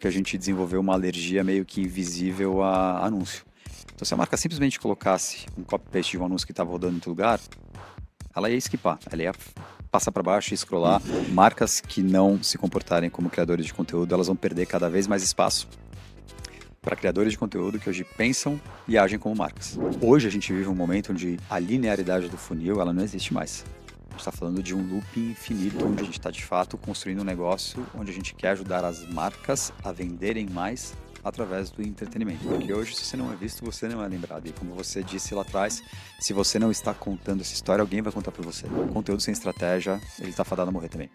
que a gente desenvolveu uma alergia meio que invisível a anúncio. Então, se a marca simplesmente colocasse um copy-paste de um anúncio que estava rodando em outro lugar, ela ia skipar, ela ia passar para baixo e scrollar. Marcas que não se comportarem como criadores de conteúdo, elas vão perder cada vez mais espaço para criadores de conteúdo que hoje pensam e agem como marcas. Hoje a gente vive um momento onde a linearidade do funil ela não existe mais. A gente está falando de um loop infinito, onde a gente está de fato construindo um negócio onde a gente quer ajudar as marcas a venderem mais através do entretenimento. Porque hoje, se você não é visto, você não é lembrado. E como você disse lá atrás, se você não está contando essa história, alguém vai contar por você. O conteúdo sem estratégia, ele está fadado a morrer também.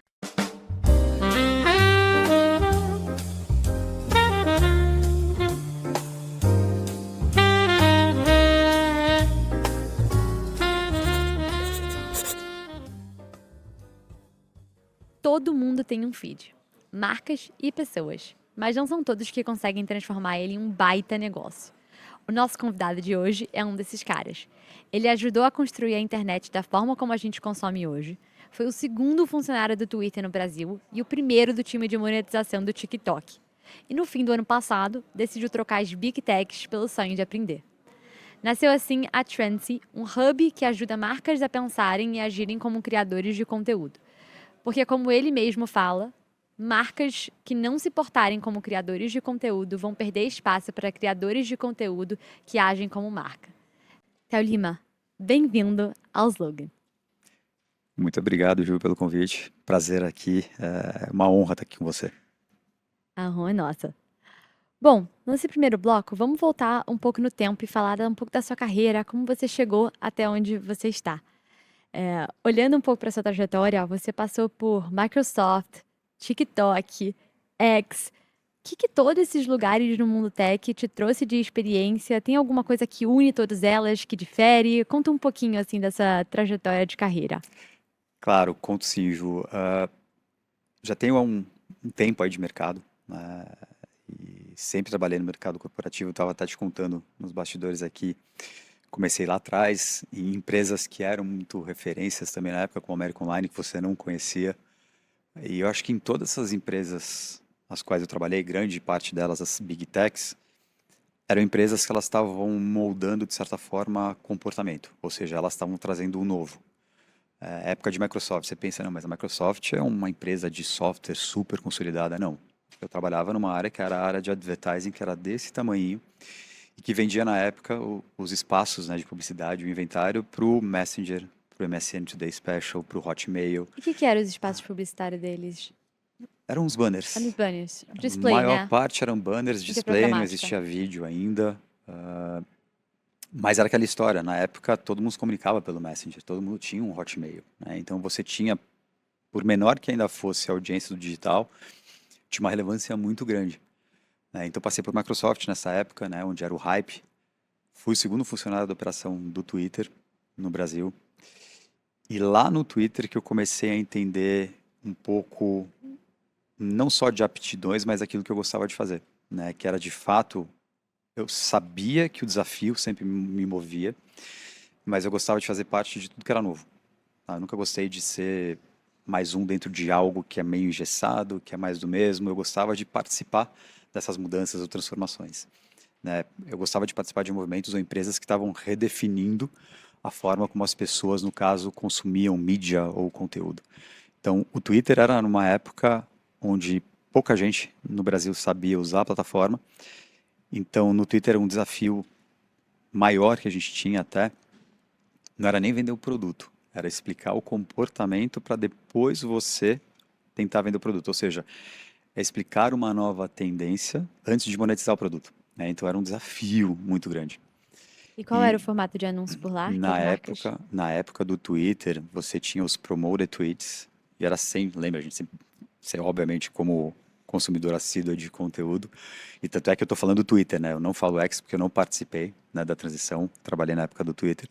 Todo mundo tem um feed, marcas e pessoas, mas não são todos que conseguem transformar ele em um baita negócio. O nosso convidado de hoje é um desses caras. Ele ajudou a construir a internet da forma como a gente consome hoje, foi o segundo funcionário do Twitter no Brasil e o primeiro do time de monetização do TikTok. E no fim do ano passado, decidiu trocar as Big Techs pelo sonho de aprender. Nasceu assim a Trendsy, um hub que ajuda marcas a pensarem e agirem como criadores de conteúdo. Porque, como ele mesmo fala, marcas que não se portarem como criadores de conteúdo vão perder espaço para criadores de conteúdo que agem como marca. Theo Lima, bem-vindo ao Slogan. Muito obrigado, Ju, pelo convite. Prazer aqui. É uma honra estar aqui com você. A honra é nossa. Bom, nesse primeiro bloco, vamos voltar um pouco no tempo e falar um pouco da sua carreira, como você chegou até onde você está. Olhando um pouco para sua trajetória, você passou por Microsoft, TikTok, X. O que todos esses lugares no mundo tech te trouxe de experiência? Tem alguma coisa que une todas elas, que difere? Conta um pouquinho assim dessa trajetória de carreira. Claro, conto sim, Ju. Já tenho há um tempo aí de mercado, né, e sempre trabalhei no mercado corporativo. Estava até te contando nos bastidores aqui. Comecei lá atrás em empresas que eram muito referências também na época, como a American Online, que você não conhecia. E eu acho que em todas essas empresas as quais eu trabalhei, grande parte delas, as Big Techs, eram empresas que elas estavam moldando, de certa forma, comportamento. Ou seja, elas estavam trazendo o novo. Época de Microsoft, você pensa, não, mas a Microsoft é uma empresa de software super consolidada. Não. Eu trabalhava numa área que era a área de advertising, que era desse tamanho, e que vendia na época os espaços, né, de publicidade, o inventário, para o Messenger, para o MSN Today Special, para o Hotmail. E o que eram os espaços publicitários deles? Eram uns banners. Eram os banners. A Display, maior né? parte eram banners, display, não programática. existia vídeo ainda. Mas era aquela história, na época todo mundo se comunicava pelo Messenger, todo mundo tinha um Hotmail, né? Então você tinha, por menor que ainda fosse a audiência do digital, tinha uma relevância muito grande. Então passei por Microsoft nessa época, né, onde era o hype. Fui o segundo funcionário da operação do Twitter no Brasil. E lá no Twitter que eu comecei a entender um pouco, não só de aptidões, mas aquilo que eu gostava de fazer, né? Que era de fato, eu sabia que o desafio sempre me movia, mas eu gostava de fazer parte de tudo que era novo. Eu nunca gostei de ser mais um dentro de algo que é meio engessado, que é mais do mesmo. Eu gostava de participar dessas mudanças ou transformações, né? Eu gostava de participar de movimentos ou empresas que estavam redefinindo a forma como as pessoas, no caso, consumiam mídia ou conteúdo. Então, o Twitter era numa época onde pouca gente no Brasil sabia usar a plataforma. Então, no Twitter, um desafio maior que a gente tinha até não era nem vender o produto, era explicar o comportamento para depois você tentar vender o produto. Ou seja, é explicar uma nova tendência antes de monetizar o produto, né? Então, era um desafio muito grande. E qual era o formato de anúncio por lá? Na época do Twitter, você tinha os promoted tweets, e era sempre, lembra, a gente sempre, você obviamente como consumidor assíduo de conteúdo, e tanto é que eu estou falando do Twitter, né? Eu não falo X porque eu não participei, né, da transição, trabalhei na época do Twitter,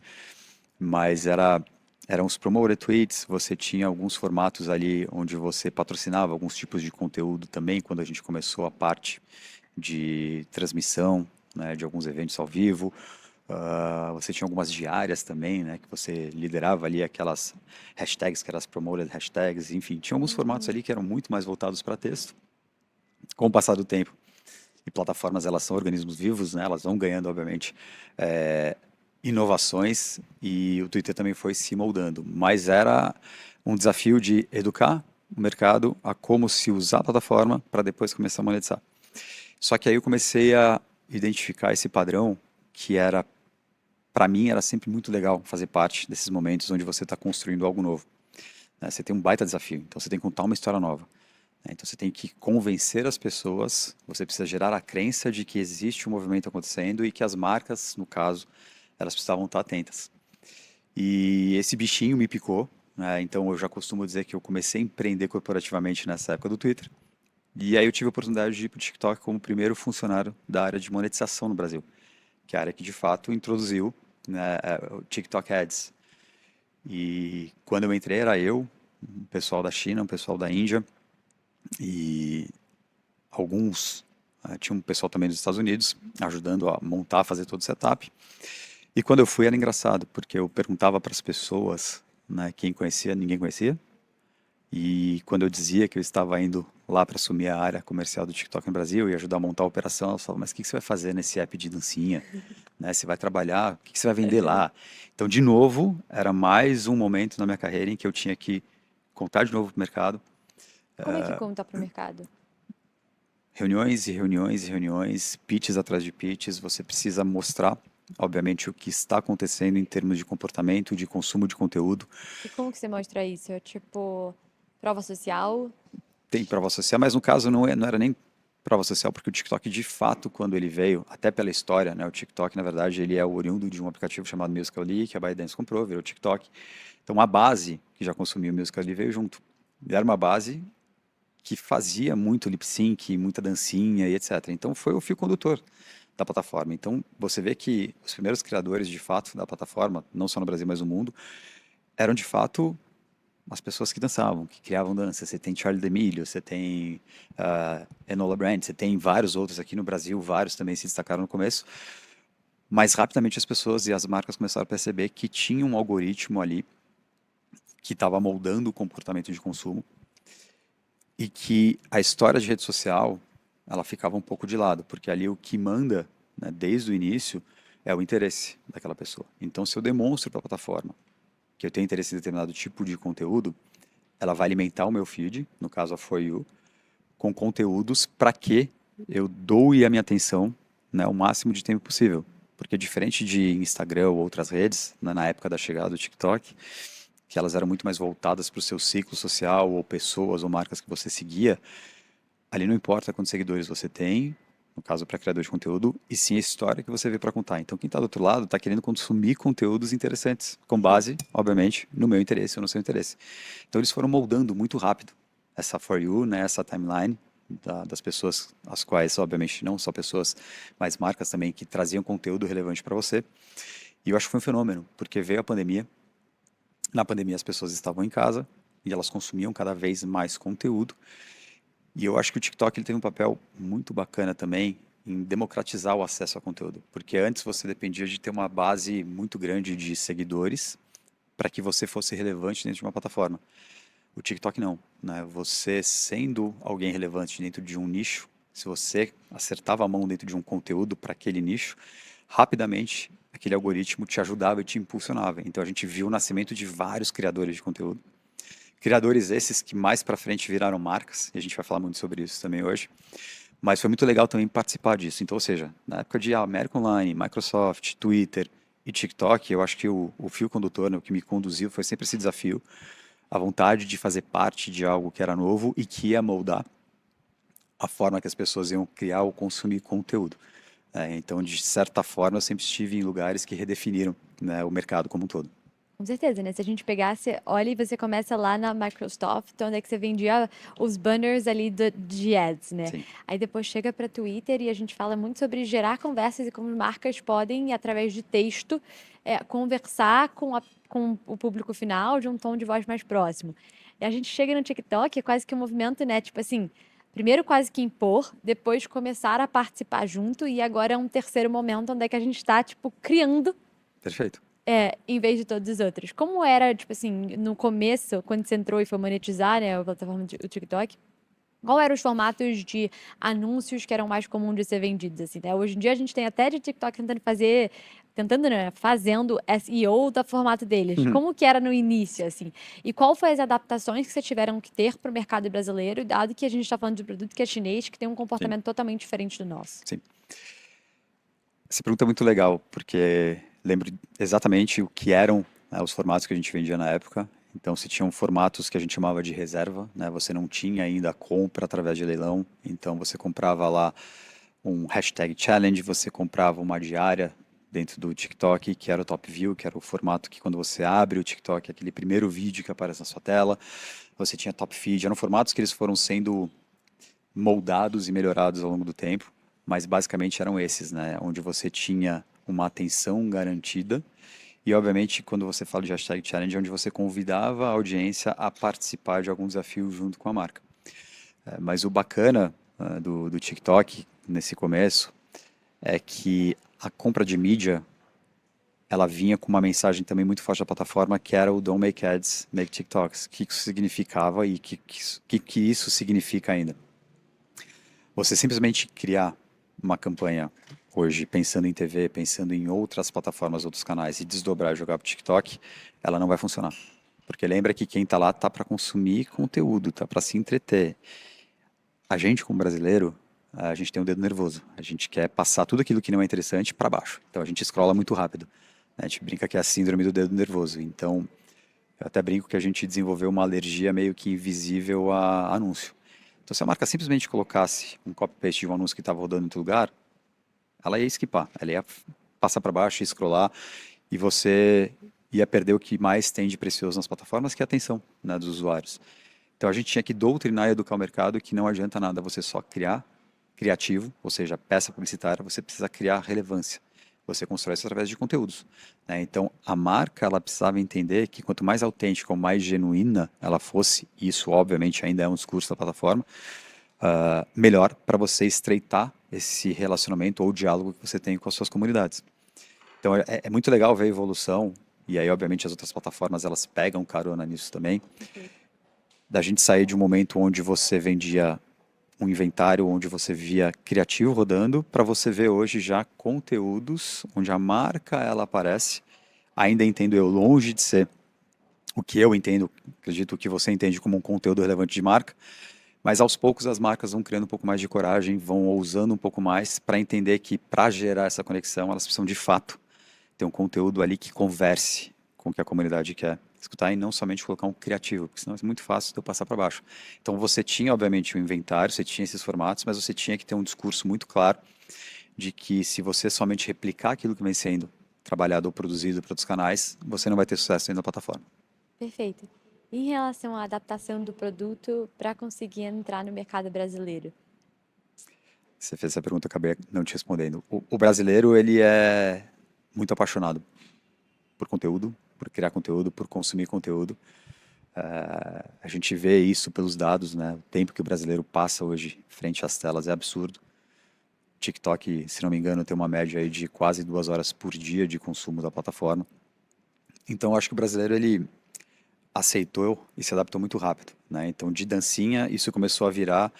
mas eram os promoted tweets, você tinha alguns formatos ali onde você patrocinava alguns tipos de conteúdo também, quando a gente começou a parte de transmissão, né, de alguns eventos ao vivo. Você tinha algumas diárias também, né, que você liderava ali aquelas hashtags, que eram as promoted hashtags, enfim, tinha alguns formatos ali que eram muito mais voltados para texto. Com o passar do tempo, e plataformas, elas são organismos vivos, né? Elas vão ganhando, obviamente, inovações, e o Twitter também foi se moldando. Mas era um desafio de educar o mercado a como se usar a plataforma para depois começar a monetizar. Só que aí eu comecei a identificar esse padrão que era, para mim, era sempre muito legal fazer parte desses momentos onde você está construindo algo novo, né? Você tem um baita desafio, então você tem que contar uma história nova, né? Então você tem que convencer as pessoas, você precisa gerar a crença de que existe um movimento acontecendo e que as marcas, no caso, elas precisavam estar atentas. E esse bichinho me picou, né? Então eu já costumo dizer que eu comecei a empreender corporativamente nessa época do Twitter. E aí eu tive a oportunidade de ir para o TikTok como primeiro funcionário da área de monetização no Brasil, que é a área que de fato introduziu, né, o TikTok Ads. E quando eu entrei era eu, um pessoal da China, um pessoal da Índia e alguns, tinha um pessoal também dos Estados Unidos ajudando a montar, fazer todo o setup. E quando eu fui era engraçado, porque eu perguntava para as pessoas, né, quem conhecia, ninguém conhecia. E quando eu dizia que eu estava indo lá para assumir a área comercial do TikTok no Brasil e ajudar a montar a operação, elas falavam, mas o que você vai fazer nesse app de dancinha? Né? Você vai trabalhar? O que você vai vender lá? Então, de novo, era mais um momento na minha carreira em que eu tinha que contar de novo para o mercado. Como é que conta para o mercado? Reuniões e reuniões e reuniões, pitches atrás de pitches, você precisa mostrar, obviamente, o que está acontecendo em termos de comportamento, de consumo de conteúdo. E como que você mostra isso? É tipo prova social? Tem prova social, mas no caso não era nem prova social, porque o TikTok, de fato, quando ele veio, até pela história, né, o TikTok, na verdade, ele é oriundo de um aplicativo chamado Musical.ly, que a ByteDance comprou, virou TikTok. Então, a base que já consumia o Musical.ly veio junto. E era uma base que fazia muito lip sync, muita dancinha e etc. Então, foi o fio condutor da plataforma. Então, você vê que os primeiros criadores, de fato, da plataforma, não só no Brasil, mas no mundo, eram, de fato, as pessoas que dançavam, que criavam dança. Você tem Charlie D'Amelio, você tem Enola Brand, você tem vários outros aqui no Brasil, vários também se destacaram no começo. Mas rapidamente as pessoas e as marcas começaram a perceber que tinha um algoritmo ali que estava moldando o comportamento de consumo e que a história de rede social ela ficava um pouco de lado, porque ali o que manda, né, desde o início é o interesse daquela pessoa. Então, se eu demonstro para a plataforma que eu tenho interesse em determinado tipo de conteúdo, ela vai alimentar o meu feed, no caso a For You, com conteúdos para que eu doe a minha atenção, né, o máximo de tempo possível. Porque diferente de Instagram ou outras redes, né, na época da chegada do TikTok, que elas eram muito mais voltadas para o seu ciclo social, ou pessoas ou marcas que você seguia, ali não importa quantos seguidores você tem, no caso para criador de conteúdo, e sim a história que você vê para contar. Então quem está do outro lado está querendo consumir conteúdos interessantes, com base, obviamente, no meu interesse ou no seu interesse. Então eles foram moldando muito rápido essa For You, né, essa timeline das pessoas, as quais, obviamente, não só pessoas, mas marcas também que traziam conteúdo relevante para você. E eu acho que foi um fenômeno, porque veio a pandemia. Na pandemia as pessoas estavam em casa e elas consumiam cada vez mais conteúdo. E eu acho que o TikTok ele tem um papel muito bacana também em democratizar o acesso a conteúdo, porque antes você dependia de ter uma base muito grande de seguidores para que você fosse relevante dentro de uma plataforma. O TikTok não, né? Você sendo alguém relevante dentro de um nicho, se você acertava a mão dentro de um conteúdo para aquele nicho, rapidamente aquele algoritmo te ajudava e te impulsionava. Então a gente viu o nascimento de vários criadores de conteúdo. Criadores esses que mais para frente viraram marcas, e a gente vai falar muito sobre isso também hoje. Mas foi muito legal também participar disso. Então, ou seja, na época de América Online, Microsoft, Twitter e TikTok, eu acho que o fio condutor, né, o que me conduziu foi sempre esse desafio, a vontade de fazer parte de algo que era novo e que ia moldar a forma que as pessoas iam criar ou consumir conteúdo. Então, de certa forma, eu sempre estive em lugares que redefiniram, né, o mercado como um todo. Com certeza, né? Se a gente pegasse, olha e você começa lá na Microsoft, onde é que você vendia os banners ali de ads, né? Sim, Aí depois chega para Twitter e a gente fala muito sobre gerar conversas e como marcas podem, através de texto, conversar com o público final de um tom de voz mais próximo. E a gente chega no TikTok, é quase que um movimento, né? Tipo assim, primeiro quase que impor, depois começar a participar junto e agora é um terceiro momento onde é que a gente está, tipo, criando perfeito. em vez de todos os outros. Como era, tipo assim, no começo, quando você entrou e foi monetizar, né, a plataforma o TikTok, Qual eram os formatos de anúncios que eram mais comuns de ser vendidos, assim, né? Hoje em dia a gente tem até de TikTok tentando, né, fazendo SEO do formato deles. Uhum. Como que era no início, assim? E qual foi as adaptações que vocês tiveram que ter para o mercado brasileiro, dado que a gente está falando de produto que é chinês, que tem um Sim, comportamento totalmente diferente do nosso? sim. Essa pergunta é muito legal, porque lembro exatamente o que eram, né, os formatos que a gente vendia na época. Então, se tinham formatos que a gente chamava de reserva, né? Você não tinha ainda a compra através de leilão, então você comprava lá um hashtag challenge, você comprava uma diária dentro do TikTok, que era o top view, que era o formato que quando você abre o TikTok, aquele primeiro vídeo que aparece na sua tela, você tinha top feed, eram formatos que eles foram sendo moldados e melhorados ao longo do tempo, mas basicamente eram esses, né? Onde você tinha uma atenção garantida e, obviamente, quando você fala de hashtag challenge, é onde você convidava a audiência a participar de algum desafio junto com a marca. Mas o bacana do TikTok nesse começo é que a compra de mídia ela vinha com uma mensagem também muito forte da plataforma que era o Don't Make Ads, Make TikToks. O que isso significava e o que isso significa ainda? Você simplesmente criar uma campanha hoje, pensando em TV, pensando em outras plataformas, outros canais, e desdobrar e jogar para o TikTok, ela não vai funcionar. Porque lembra que quem está lá está para consumir conteúdo, está para se entreter. A gente, como brasileiro, a gente tem um dedo nervoso. A gente quer passar tudo aquilo que não é interessante para baixo. Então a gente scrolla muito rápido. Né? A gente brinca que é a síndrome do dedo nervoso. Então eu até brinco que a gente desenvolveu uma alergia meio que invisível a anúncio. Então, se a marca simplesmente colocasse um copy-paste de um anúncio que estava rodando em outro lugar, ela ia skipar, ela ia passar para baixo, ia scrollar, e você ia perder o que mais tem de precioso nas plataformas, que é a atenção, né, dos usuários. Então, a gente tinha que doutrinar e educar o mercado que não adianta nada você só criar criativo, ou seja, peça publicitária, você precisa criar relevância. Você constrói isso através de conteúdos. Né? Então, a marca ela precisava entender que quanto mais autêntica ou mais genuína ela fosse, e isso obviamente ainda é um discurso da plataforma, melhor para você estreitar esse relacionamento ou diálogo que você tem com as suas comunidades. Então, é muito legal ver a evolução, e aí obviamente as outras plataformas elas pegam carona nisso também, da gente sair de um momento onde você vendia um inventário onde você via criativo rodando, para você ver hoje já conteúdos onde a marca ela aparece. Ainda entendo eu longe de ser o que eu entendo, acredito que você entende como um conteúdo relevante de marca, mas aos poucos as marcas vão criando um pouco mais de coragem, vão ousando um pouco mais para entender que para gerar essa conexão elas precisam de fato ter um conteúdo ali que converse com o que a comunidade quer escutar e não somente colocar um criativo, porque senão é muito fácil de eu passar para baixo. Então você tinha, obviamente, o inventário, você tinha esses formatos, mas você tinha que ter um discurso muito claro de que se você somente replicar aquilo que vem sendo trabalhado ou produzido para outros canais, você não vai ter sucesso dentro da plataforma. Perfeito. Em relação à adaptação do produto para conseguir entrar no mercado brasileiro? Você fez essa pergunta, eu acabei não te respondendo. O brasileiro, ele é muito apaixonado por conteúdo, por criar conteúdo, por consumir conteúdo. A gente vê isso pelos dados, né? O tempo que o brasileiro passa hoje frente às telas é absurdo. TikTok, se não me engano, tem uma média aí de quase 2 horas por dia de consumo da plataforma. Então, eu acho que o brasileiro ele aceitou e se adaptou muito rápido, né? Então, de dancinha, isso começou a virar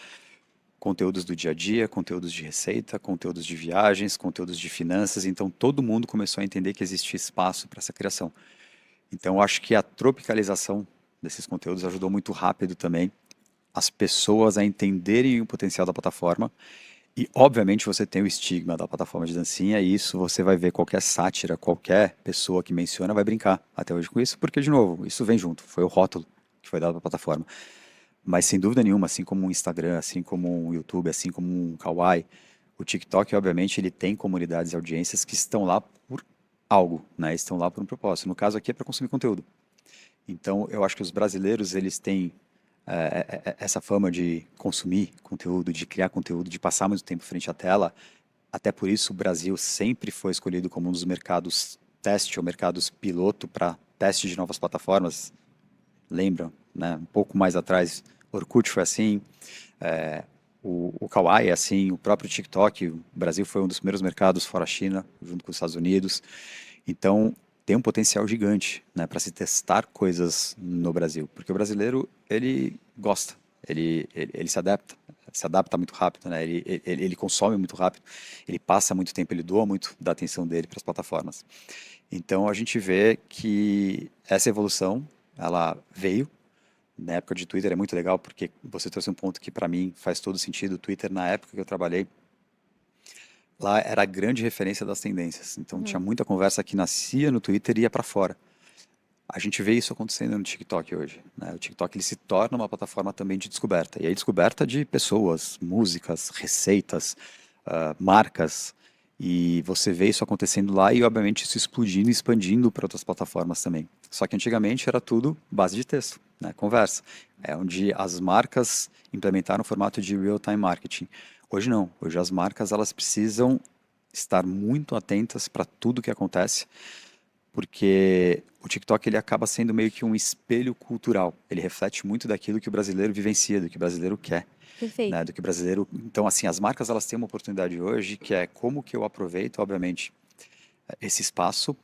conteúdos do dia a dia, conteúdos de receita, conteúdos de viagens, conteúdos de finanças. Então, todo mundo começou a entender que existia espaço para essa criação. Então, eu acho que a tropicalização desses conteúdos ajudou muito rápido também as pessoas a entenderem o potencial da plataforma. E, obviamente, você tem o estigma da plataforma de dancinha, e isso você vai ver qualquer sátira, qualquer pessoa que menciona vai brincar até hoje com isso, porque, de novo, isso vem junto, foi o rótulo que foi dado para a plataforma. Mas, sem dúvida nenhuma, assim como o Instagram, assim como o YouTube, assim como o Kawaii, o TikTok, obviamente, ele tem comunidades e audiências que estão lá por algo, né? Estão lá por um propósito. No caso aqui é para consumir conteúdo. Então, eu acho que os brasileiros, eles têm essa fama de consumir conteúdo, de criar conteúdo, de passar muito tempo frente à tela. Até por isso, o Brasil sempre foi escolhido como um dos mercados teste ou mercados piloto para teste de novas plataformas. Lembram, né? Um pouco mais atrás, Orkut foi assim, o Kawaii é assim, o próprio TikTok. O Brasil foi um dos primeiros mercados fora a China, junto com os Estados Unidos. Então, tem um potencial gigante, né, para se testar coisas no Brasil, porque o brasileiro ele gosta, Ele se adapta muito rápido, né? Ele consome muito rápido, ele passa muito tempo, ele doa muito da atenção dele para as plataformas. Então a gente vê que essa evolução, ela veio. Na época de Twitter é muito legal porque você trouxe um ponto que para mim faz todo sentido. O Twitter, na época que eu trabalhei, lá era a grande referência das tendências. Então tinha Uhum. muita conversa que nascia no Twitter e ia para fora. A gente vê isso acontecendo no TikTok hoje, né? O TikTok ele se torna uma plataforma também de descoberta. E aí descoberta de pessoas, músicas, receitas, marcas. E você vê isso acontecendo lá e, obviamente, isso explodindo e expandindo para outras plataformas também. Só que antigamente era tudo base de texto, né? Conversa. É onde as marcas implementaram o formato de real-time marketing. Hoje não. Hoje as marcas elas precisam estar muito atentas para tudo que acontece porque o TikTok ele acaba sendo meio que um espelho cultural. Ele reflete muito daquilo que o brasileiro vivencia, do que o brasileiro quer, Perfeito. né? Do que o brasileiro. Então, assim, as marcas elas têm uma oportunidade hoje que é como que eu aproveito, obviamente, esse espaço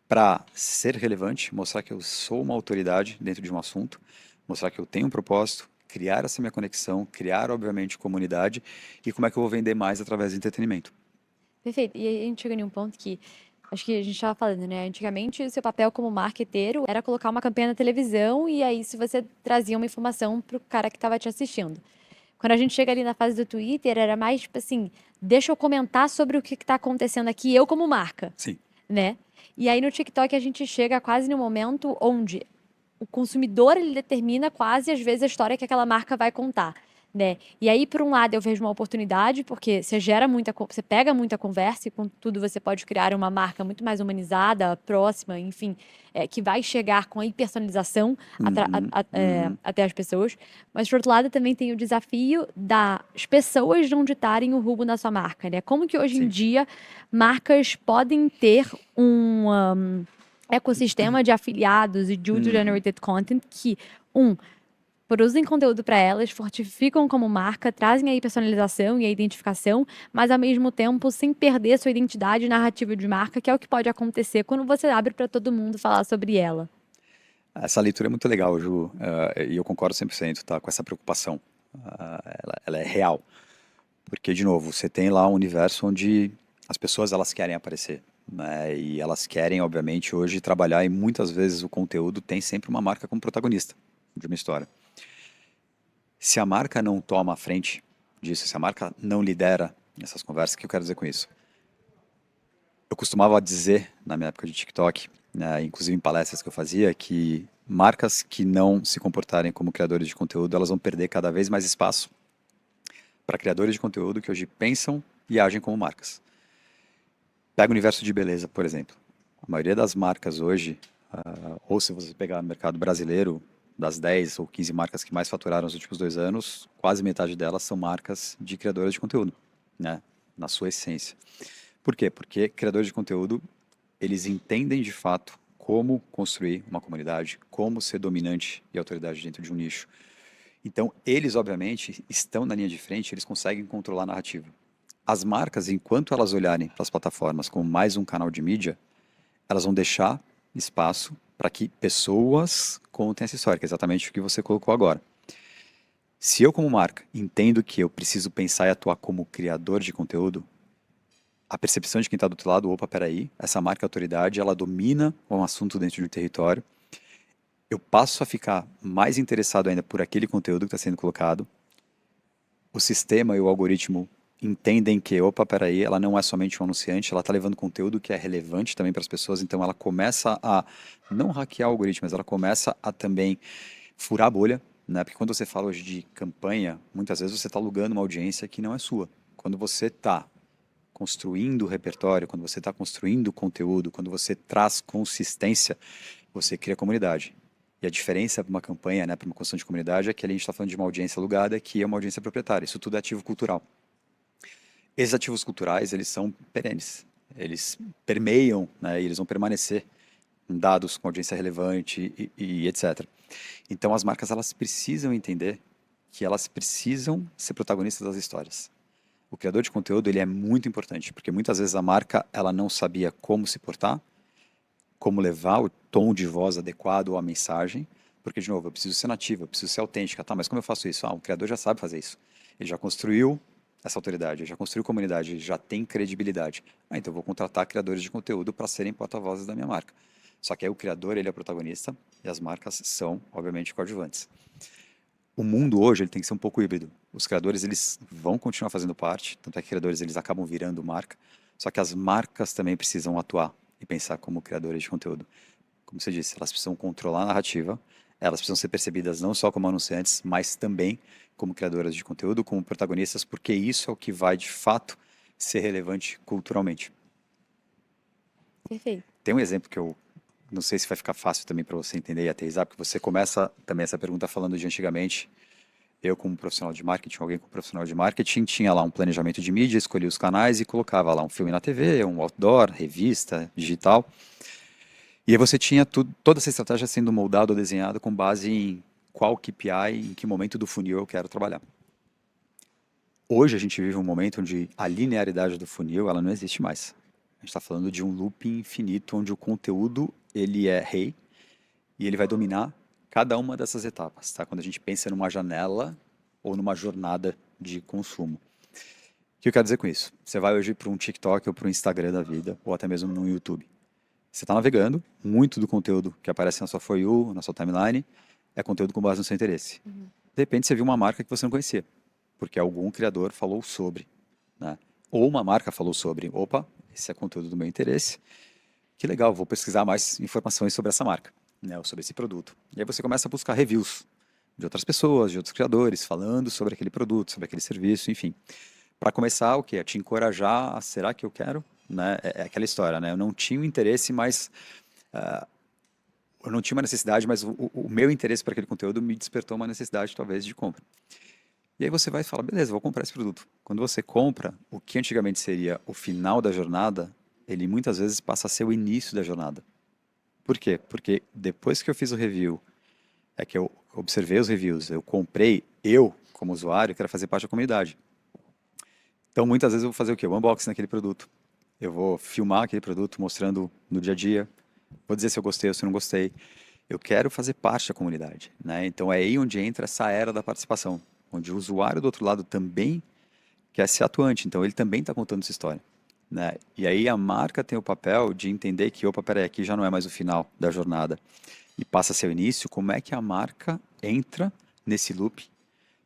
para ser relevante, mostrar que eu sou uma autoridade dentro de um assunto, mostrar que eu tenho um propósito, criar essa minha conexão, criar, obviamente, comunidade e como é que eu vou vender mais através do entretenimento. Perfeito. E aí a gente chega em um ponto que acho que a gente estava falando, né? Antigamente, o seu papel como marqueteiro era colocar uma campanha na televisão e aí se você trazia uma informação para o cara que estava te assistindo. Quando a gente chega ali na fase do Twitter, era mais tipo assim, deixa eu comentar sobre o que está acontecendo aqui, eu como marca, Sim. né? E aí no TikTok a gente chega quase no momento onde o consumidor ele determina quase às vezes a história que aquela marca vai contar, né? E aí por um lado eu vejo uma oportunidade porque você gera você pega muita conversa e com tudo você pode criar uma marca muito mais humanizada, próxima, enfim, que vai chegar com a hipersonalização Uhum, uhum, até as pessoas. Mas por outro lado também tem o desafio das pessoas não ditarem o rumo da sua marca, né? Como que hoje em sim. dia marcas podem ter um ecossistema de afiliados e de Uhum. user-generated content que, produzem conteúdo para elas, fortificam como marca, trazem aí personalização e a identificação, mas ao mesmo tempo sem perder sua identidade e narrativa de marca, que é o que pode acontecer quando você abre para todo mundo falar sobre ela. Essa leitura é muito legal, Ju, e eu concordo 100%, tá, com essa preocupação. Ela é real, porque, de novo, você tem lá um universo onde as pessoas elas querem aparecer, né, e elas querem, obviamente, hoje trabalhar e muitas vezes o conteúdo tem sempre uma marca como protagonista de uma história. Se a marca não toma a frente disso, se a marca não lidera essas conversas, o que eu quero dizer com isso? Eu costumava dizer, na minha época de TikTok, né, inclusive em palestras que eu fazia, que marcas que não se comportarem como criadores de conteúdo, elas vão perder cada vez mais espaço para criadores de conteúdo que hoje pensam e agem como marcas. Pega o universo de beleza, por exemplo. A maioria das marcas hoje, ou se você pegar no mercado brasileiro, das 10 ou 15 marcas que mais faturaram nos últimos 2 anos, quase metade delas são marcas de criadoras de conteúdo, né? Na sua essência. Por quê? Porque criadores de conteúdo, eles entendem de fato como construir uma comunidade, como ser dominante e autoridade dentro de um nicho. Então, eles, obviamente, estão na linha de frente, eles conseguem controlar a narrativa. As marcas, enquanto elas olharem para as plataformas como mais um canal de mídia, elas vão deixar espaço para que pessoas contem essa história, que é exatamente o que você colocou agora. Se eu, como marca, entendo que eu preciso pensar e atuar como criador de conteúdo, a percepção de quem está do outro lado, opa, peraí, essa marca autoridade, ela domina um assunto dentro de um território, eu passo a ficar mais interessado ainda por aquele conteúdo que está sendo colocado, o sistema e o algoritmo entendem que, opa, peraí, ela não é somente um anunciante, ela está levando conteúdo que é relevante também para as pessoas, então ela começa a não hackear o algoritmo, mas ela começa a também furar a bolha, né? Porque quando você fala hoje de campanha, muitas vezes você está alugando uma audiência que não é sua. Quando você está construindo o repertório, quando você está construindo conteúdo, quando você traz consistência, você cria comunidade. E a diferença para uma campanha, né, para uma construção de comunidade, é que ali a gente está falando de uma audiência alugada, que é uma audiência proprietária. Isso tudo é ativo cultural. Esses ativos culturais, eles são perenes. Eles permeiam, né, e eles vão permanecer com dados com audiência relevante e etc. Então, as marcas, elas precisam entender que elas precisam ser protagonistas das histórias. O criador de conteúdo, ele é muito importante, porque muitas vezes a marca, ela não sabia como se portar, como levar o tom de voz adequado à mensagem, Porque, de novo, eu preciso ser nativo, eu preciso ser autêntica. Tá, mas como eu faço isso? Ah, o criador já sabe fazer isso. Ele já construiu essa autoridade, ele já construiu comunidade, ele já tem credibilidade. Ah, então eu vou contratar criadores de conteúdo para serem porta-vozes da minha marca. Só que aí o criador, ele é o protagonista e as marcas são, obviamente, coadjuvantes. O mundo hoje, ele tem que ser um pouco híbrido. Os criadores, eles vão continuar fazendo parte, tanto é que criadores, eles acabam virando marca, só que as marcas também precisam atuar e pensar como criadores de conteúdo. Como você disse, elas precisam controlar a narrativa, elas precisam ser percebidas não só como anunciantes, mas também como criadoras de conteúdo, como protagonistas, porque isso é o que vai, de fato, ser relevante culturalmente. Perfeito. Tem um exemplo que eu não sei se vai ficar fácil também para você entender e aterrissar, porque você começa também essa pergunta falando de antigamente, eu como profissional de marketing, alguém como profissional de marketing, tinha lá um planejamento de mídia, escolhia os canais e colocava lá um filme na TV, um outdoor, revista, digital. E aí você tinha toda essa estratégia sendo moldada ou desenhada com base em qual KPI, em que momento do funil eu quero trabalhar. Hoje a gente vive um momento onde a linearidade do funil ela não existe mais. A gente está falando de um looping infinito onde o conteúdo ele é rei e ele vai dominar cada uma dessas etapas, tá? Quando a gente pensa numa janela ou numa jornada de consumo. O que eu quero dizer com isso? Você vai hoje para um TikTok ou para um Instagram da vida, ou até mesmo no YouTube. Você está navegando, muito do conteúdo que aparece na sua For You, na sua timeline, é conteúdo com base no seu interesse. De repente você viu uma marca que você não conhecia, porque algum criador falou sobre, né? Ou uma marca falou sobre, opa, esse é conteúdo do meu interesse, que legal, vou pesquisar mais informações sobre essa marca, né, ou sobre esse produto. E aí você começa a buscar reviews de outras pessoas, de outros criadores, falando sobre aquele produto, sobre aquele serviço, enfim. Para começar, o quê? A te encorajar a, será que eu quero? Né? É aquela história, né? Eu não tinha o interesse, mas... eu não tinha uma necessidade, mas o meu interesse para aquele conteúdo me despertou uma necessidade, talvez, de compra. E aí você vai e fala, beleza, vou comprar esse produto. Quando você compra, o que antigamente seria o final da jornada, ele muitas vezes passa a ser o início da jornada. Por quê? Porque depois que eu fiz o review, é que eu observei os reviews, eu comprei, eu, como usuário, quero fazer parte da comunidade. Então, muitas vezes eu vou fazer o quê? O unboxing daquele produto. Eu vou filmar aquele produto, mostrando no dia a dia. Vou dizer se eu gostei ou se eu não gostei. Eu quero fazer parte da comunidade, né? Então, é aí onde entra essa era da participação, onde o usuário do outro lado também quer ser atuante. Então, ele também está contando essa história, né? E aí a marca tem o papel de entender que, opa, peraí, aqui já não é mais o final da jornada e passa a ser o início. Como é que a marca entra nesse loop?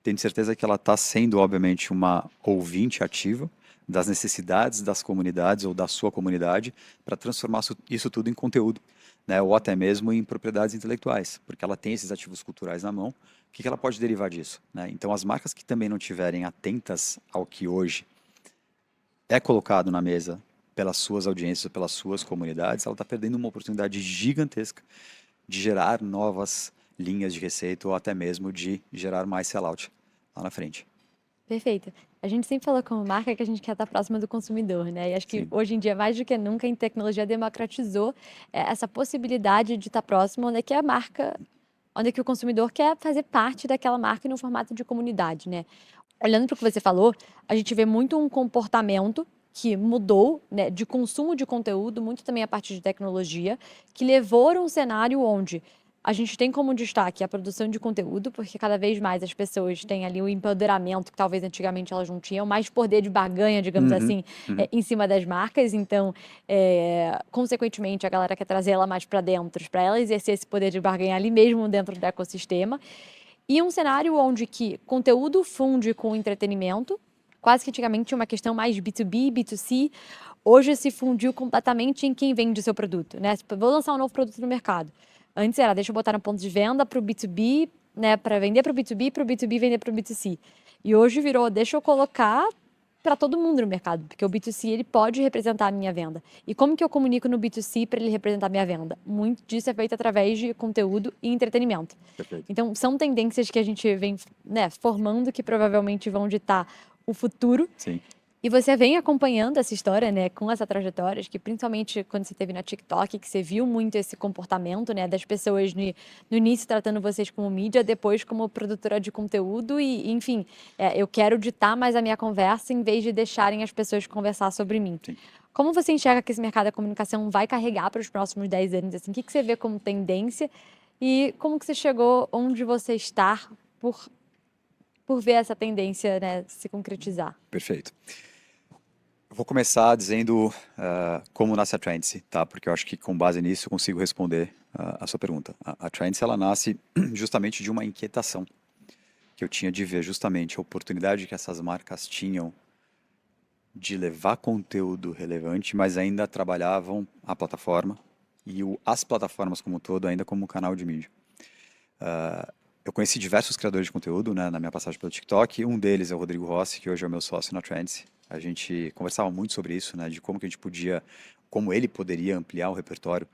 Tenho certeza que ela está sendo, obviamente, uma ouvinte ativa das necessidades das comunidades ou da sua comunidade para transformar isso tudo em conteúdo, né? Ou até mesmo em propriedades intelectuais, porque ela tem esses ativos culturais na mão. O que ela pode derivar disso, né? Então, as marcas que também não estiverem atentas ao que hoje é colocado na mesa pelas suas audiências, pelas suas comunidades, ela está perdendo uma oportunidade gigantesca de gerar novas linhas de receita ou até mesmo de gerar mais sellout lá na frente. Perfeito. A gente sempre falou como marca que a gente quer estar próxima do consumidor, né? E acho que Sim. hoje em dia, mais do que nunca, a tecnologia democratizou essa possibilidade de estar próximo, onde é que a marca, onde é que o consumidor quer fazer parte daquela marca no formato de comunidade, né? Olhando para o que você falou, a gente vê muito um comportamento que mudou, né, de consumo de conteúdo, muito também a partir de tecnologia, que levou a um cenário onde a gente tem como destaque a produção de conteúdo, porque cada vez mais as pessoas têm ali o empoderamento que talvez antigamente elas não tinham, mais poder de barganha, digamos Uhum, assim, uhum. em cima das marcas. Então, consequentemente, a galera quer trazer ela mais para dentro, para ela exercer esse poder de barganha ali mesmo dentro do ecossistema. E um cenário onde que conteúdo funde com entretenimento, quase que antigamente tinha uma questão mais B2B, B2C, hoje se fundiu completamente em quem vende o seu produto, né? Vou lançar um novo produto no mercado. Antes era, deixa eu botar no ponto de venda para o B2B, né, para vender para o B2B vender para o B2C. E hoje virou, deixa eu colocar para todo mundo no mercado, porque o B2C ele pode representar a minha venda. E como que eu comunico no B2C para ele representar a minha venda? Muito disso é feito através de conteúdo e entretenimento. Perfeito. Então, são tendências que a gente vem, né, formando que provavelmente vão ditar o futuro. Sim. E você vem acompanhando essa história, né, com essa trajetória, acho que principalmente quando você esteve na TikTok, que você viu muito esse comportamento, né, das pessoas no início tratando vocês como mídia, depois como produtora de conteúdo e, enfim, eu quero ditar mais a minha conversa em vez de deixarem as pessoas conversar sobre mim. Sim. Como você enxerga que esse mercado da comunicação vai carregar para os próximos 10 anos? Assim, o que você vê como tendência E como que você chegou onde você está por ver essa tendência, né, se concretizar? Perfeito. Eu vou começar dizendo como nasce a Trendsy, tá? Porque eu acho que com base nisso eu consigo responder a sua pergunta. A Trendsy, ela nasce justamente de uma inquietação que eu tinha de ver justamente a oportunidade que essas marcas tinham de levar conteúdo relevante, mas ainda trabalhavam a plataforma e as plataformas como um todo ainda como canal de mídia. Eu conheci diversos criadores de conteúdo, né, na minha passagem pelo TikTok. Um deles é o Rodrigo Rossi, que hoje é o meu sócio na Trends. A gente conversava muito sobre isso, né, de como que a gente podia, como ele poderia ampliar o repertório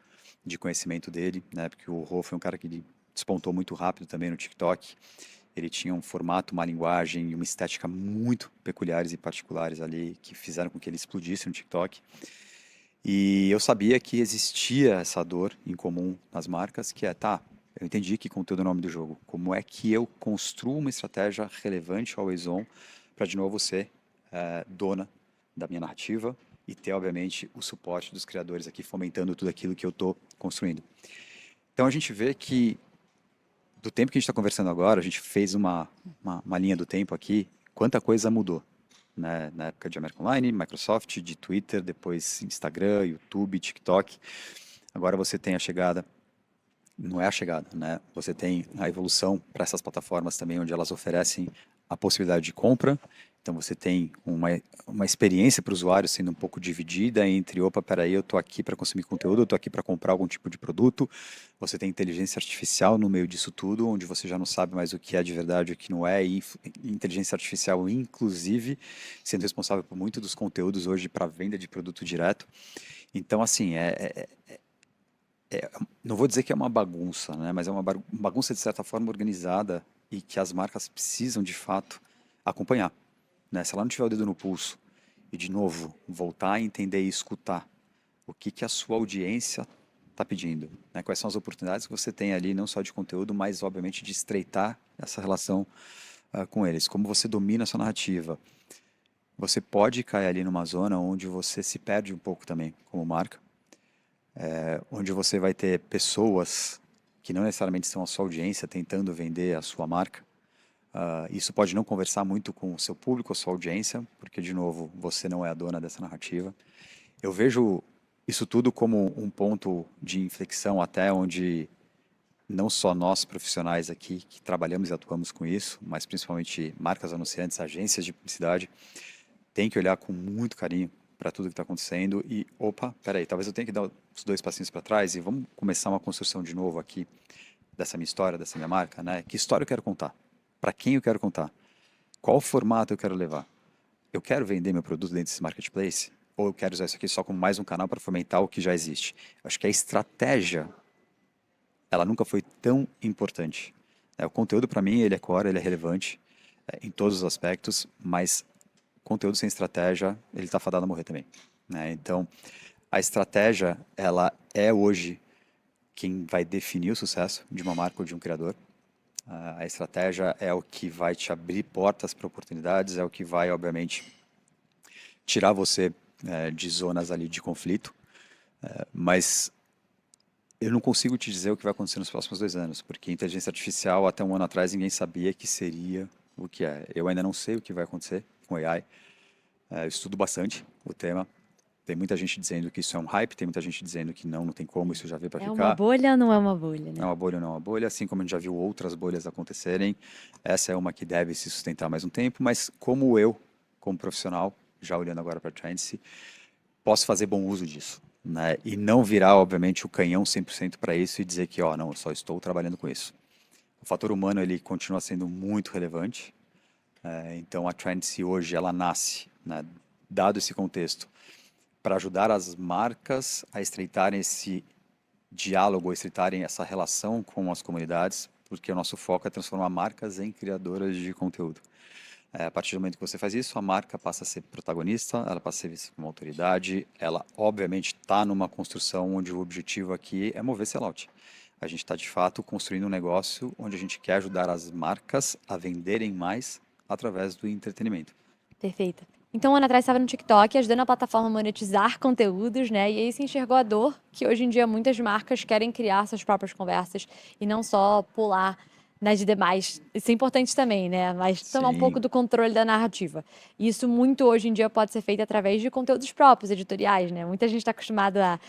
de conhecimento dele, né, porque o Rô foi um cara que ele despontou muito rápido também no TikTok. Ele tinha um formato, uma linguagem e uma estética muito peculiares e particulares ali, que fizeram com que ele explodisse no TikTok. E eu sabia que existia essa dor em comum nas marcas, que é, tá, eu entendi que conteúdo é o nome do jogo. Como é que eu construo uma estratégia relevante ao always on para de novo ser dona da minha narrativa e ter, obviamente, o suporte dos criadores aqui fomentando tudo aquilo que eu estou construindo. Então a gente vê que do tempo que a gente está conversando agora, a gente fez uma linha do tempo aqui, quanta coisa mudou, né? Na época de American Online, Microsoft, de Twitter, depois Instagram, YouTube, TikTok. Agora você tem a chegada, não é a chegada, né? Você tem a evolução para essas plataformas também, onde elas oferecem a possibilidade de compra. Então você tem uma experiência para o usuário sendo um pouco dividida entre, opa, peraí, eu estou aqui para consumir conteúdo, eu estou aqui para comprar algum tipo de produto. Você tem inteligência artificial no meio disso tudo, onde você já não sabe mais o que é de verdade e o que não é, e inteligência artificial, inclusive, sendo responsável por muito dos conteúdos hoje para venda de produto direto. Então, assim, não vou dizer que é uma bagunça, né? Mas é uma bagunça de certa forma organizada e que as marcas precisam de fato acompanhar, né? Se ela não tiver o dedo no pulso e de novo voltar a entender e escutar o que que a sua audiência está pedindo, né? Quais são as oportunidades que você tem ali, não só de conteúdo, mas obviamente de estreitar essa relação com eles. Como você domina a sua narrativa, você pode cair ali numa zona onde você se perde um pouco também como marca, onde você vai ter pessoas que não necessariamente são a sua audiência tentando vender a sua marca. Isso pode não conversar muito com o seu público, a sua audiência, porque, de novo, você não é a dona dessa narrativa. Eu vejo isso tudo como um ponto de inflexão até onde não só nós profissionais aqui que trabalhamos e atuamos com isso, mas principalmente marcas anunciantes, agências de publicidade, tem que olhar com muito carinho para tudo que está acontecendo e, opa, peraí, talvez eu tenha que dar os dois passinhos para trás e vamos começar uma construção de novo aqui dessa minha história, dessa minha marca, né? Que história eu quero contar? Para quem eu quero contar? Qual formato eu quero levar? Eu quero vender meu produto dentro desse marketplace? Ou eu quero usar isso aqui só como mais um canal para fomentar o que já existe? Acho que a estratégia, ela nunca foi tão importante. O conteúdo, para mim, ele é core, ele é relevante em todos os aspectos, mas conteúdo sem estratégia, ele está fadado a morrer também, né? Então, a estratégia, ela é hoje quem vai definir o sucesso de uma marca ou de um criador. A estratégia é o que vai te abrir portas para oportunidades, é o que vai, obviamente, tirar você de zonas ali de conflito, mas eu não consigo te dizer o que vai acontecer nos próximos 2 anos, porque inteligência artificial, até um ano atrás, ninguém sabia que seria o que é. Eu ainda não sei o que vai acontecer com AI. Eu estudo bastante o tema. Tem muita gente dizendo que isso é um hype, tem muita gente dizendo que não, não tem como, isso já veio para É uma ficar. bolha ou não é uma bolha, É né? uma bolha ou não é uma bolha, assim como a gente já viu outras bolhas acontecerem. Essa é uma que deve se sustentar mais um tempo, mas como eu, como profissional, já olhando agora para a Trendse, posso fazer bom uso disso, né? E não virar, obviamente, o canhão 100% para isso e dizer que, ó, não, eu só estou trabalhando com isso. O fator humano, ele continua sendo muito relevante. Então, a Trendse hoje, ela nasce, né, dado esse contexto, para ajudar as marcas a estreitarem esse diálogo, a estreitarem essa relação com as comunidades, porque o nosso foco é transformar marcas em criadoras de conteúdo. A partir do momento que você faz isso, a marca passa a ser protagonista, ela passa a ser vista como autoridade, ela obviamente está numa construção onde o objetivo aqui é mover sellout. A gente está de fato construindo um negócio onde a gente quer ajudar as marcas a venderem mais através do entretenimento. Perfeito. Então, um ano atrás estava no TikTok, ajudando a plataforma a monetizar conteúdos, né? E aí se enxergou a dor que hoje em dia muitas marcas querem criar suas próprias conversas e não só pular nas demais. Isso é importante também, né? Mas tomar um pouco Sim. do controle da narrativa. E isso muito hoje em dia pode ser feito através de conteúdos próprios, editoriais, né? Muita gente está acostumada a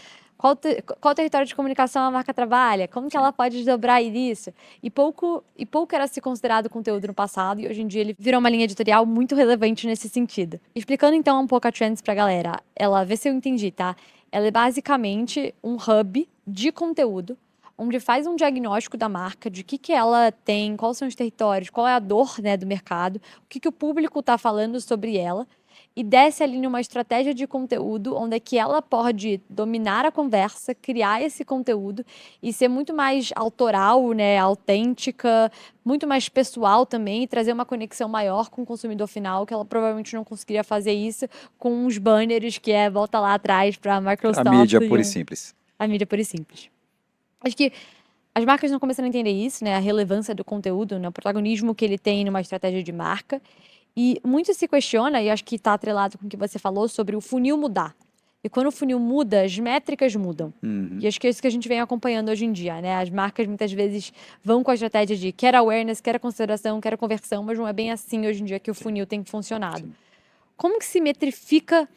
qual território de comunicação a marca trabalha, como que ela pode desdobrar isso. E pouco era se considerado conteúdo no passado, e hoje em dia ele virou uma linha editorial muito relevante nesse sentido. Explicando então um pouco a Trends pra galera, ela, vê se eu entendi, tá? Ela é basicamente um hub de conteúdo, onde faz um diagnóstico da marca, de que ela tem, quais são os territórios, qual é a dor, né, do mercado, o que o público está falando sobre ela, e desce ali numa estratégia de conteúdo onde é que ela pode dominar a conversa, criar esse conteúdo e ser muito mais autoral, né, autêntica, muito mais pessoal também e trazer uma conexão maior com o consumidor final, que ela provavelmente não conseguiria fazer isso com uns banners que volta lá atrás para a A Microsoft mídia e pura e simples. a mídia pura e simples. Acho que as marcas estão começando a entender isso, né? A relevância do conteúdo, né? O protagonismo que ele tem numa estratégia de marca. E muito se questiona, e acho que está atrelado com o que você falou, sobre o funil mudar. E quando o funil muda, as métricas mudam. Uhum. E acho que é isso que a gente vem acompanhando hoje em dia, né? As marcas muitas vezes vão com a estratégia de quer awareness, quer a consideração, quer a conversão, mas não é bem assim hoje em dia que o funil tem funcionado. Sim. Como que se metrifica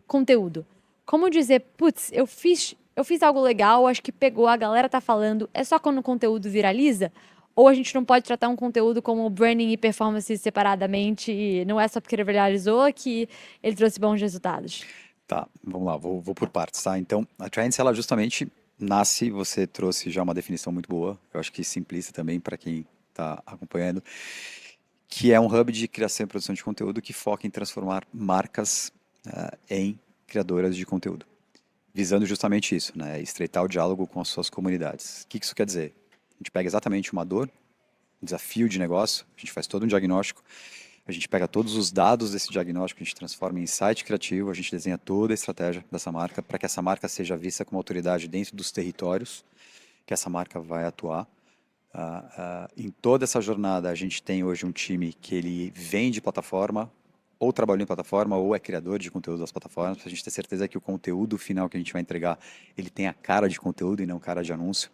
conteúdo? Como dizer, putz, eu fiz algo legal, acho que pegou, a galera tá falando, é só quando o conteúdo viraliza? Ou a gente não pode tratar um conteúdo como branding e performance separadamente, e não é só porque ele viralizou que ele trouxe bons resultados? Tá, vamos lá, vou por partes, tá? Então, a Trends, ela justamente nasce, você trouxe já uma definição muito boa, eu acho que simplista também para quem está acompanhando, que é um hub de criação e produção de conteúdo que foca em transformar marcas em criadoras de conteúdo, visando justamente isso, né? Estreitar o diálogo com as suas comunidades. O que isso quer dizer? A gente pega exatamente uma dor, um desafio de negócio, a gente faz todo um diagnóstico, a gente pega todos os dados desse diagnóstico, a gente transforma em insight criativo, a gente desenha toda a estratégia dessa marca para que essa marca seja vista como autoridade dentro dos territórios que essa marca vai atuar. Em toda essa jornada, a gente tem hoje um time que ele vende plataforma, ou trabalhou em plataforma, ou é criador de conteúdo das plataformas, para a gente ter certeza que o conteúdo final que a gente vai entregar, ele tem a cara de conteúdo e não cara de anúncio.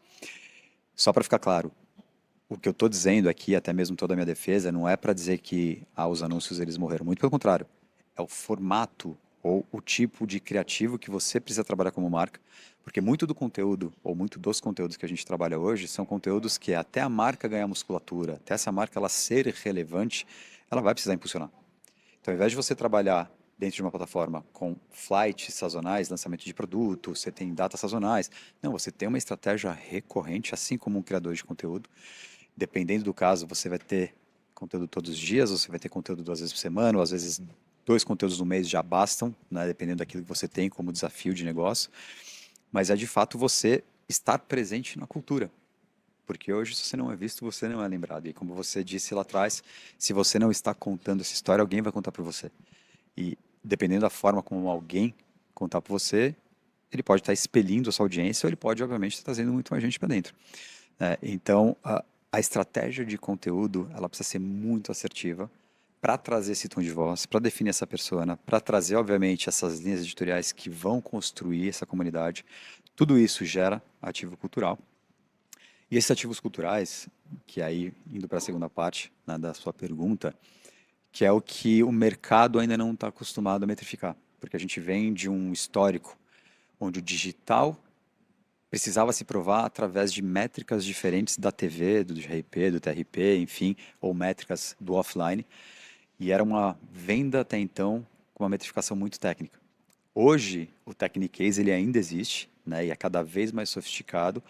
Só para ficar claro, o que eu estou dizendo aqui, até mesmo toda a minha defesa, não é para dizer que os anúncios eles morreram. Muito pelo contrário. É o formato ou o tipo de criativo que você precisa trabalhar como marca, porque muito do conteúdo, ou muito dos conteúdos que a gente trabalha hoje, são conteúdos que até a marca ganhar musculatura, até essa marca ela ser relevante, ela vai precisar impulsionar. Então, ao invés de você trabalhar dentro de uma plataforma com flights sazonais, lançamento de produto, você tem datas sazonais. Não, você tem uma estratégia recorrente, assim como um criador de conteúdo. Dependendo do caso, você vai ter conteúdo todos os dias, você vai ter conteúdo 2 vezes por semana, ou às vezes 2 conteúdos no mês já bastam, né, dependendo daquilo que você tem como desafio de negócio. Mas é de fato você estar presente na cultura. Porque hoje, se você não é visto, você não é lembrado. E como você disse lá atrás, se você não está contando essa história, alguém vai contar por você. E dependendo da forma como alguém contar por você, ele pode estar expelindo a sua audiência ou ele pode, obviamente, estar trazendo muito mais gente para dentro. Então, a estratégia de conteúdo, ela precisa ser muito assertiva para trazer esse tom de voz, para definir essa persona, para trazer, obviamente, essas linhas editoriais que vão construir essa comunidade. Tudo isso gera ativo cultural. E esses ativos culturais, que aí, indo para a segunda parte, né, da sua pergunta, que é o que o mercado ainda não está acostumado a metrificar. Porque a gente vem de um histórico onde o digital precisava se provar através de métricas diferentes da TV, do GRP, do TRP, enfim, ou métricas do offline, e era uma venda até então com uma metrificação muito técnica. Hoje, o Technicase ele ainda existe, né, e é cada vez mais sofisticado,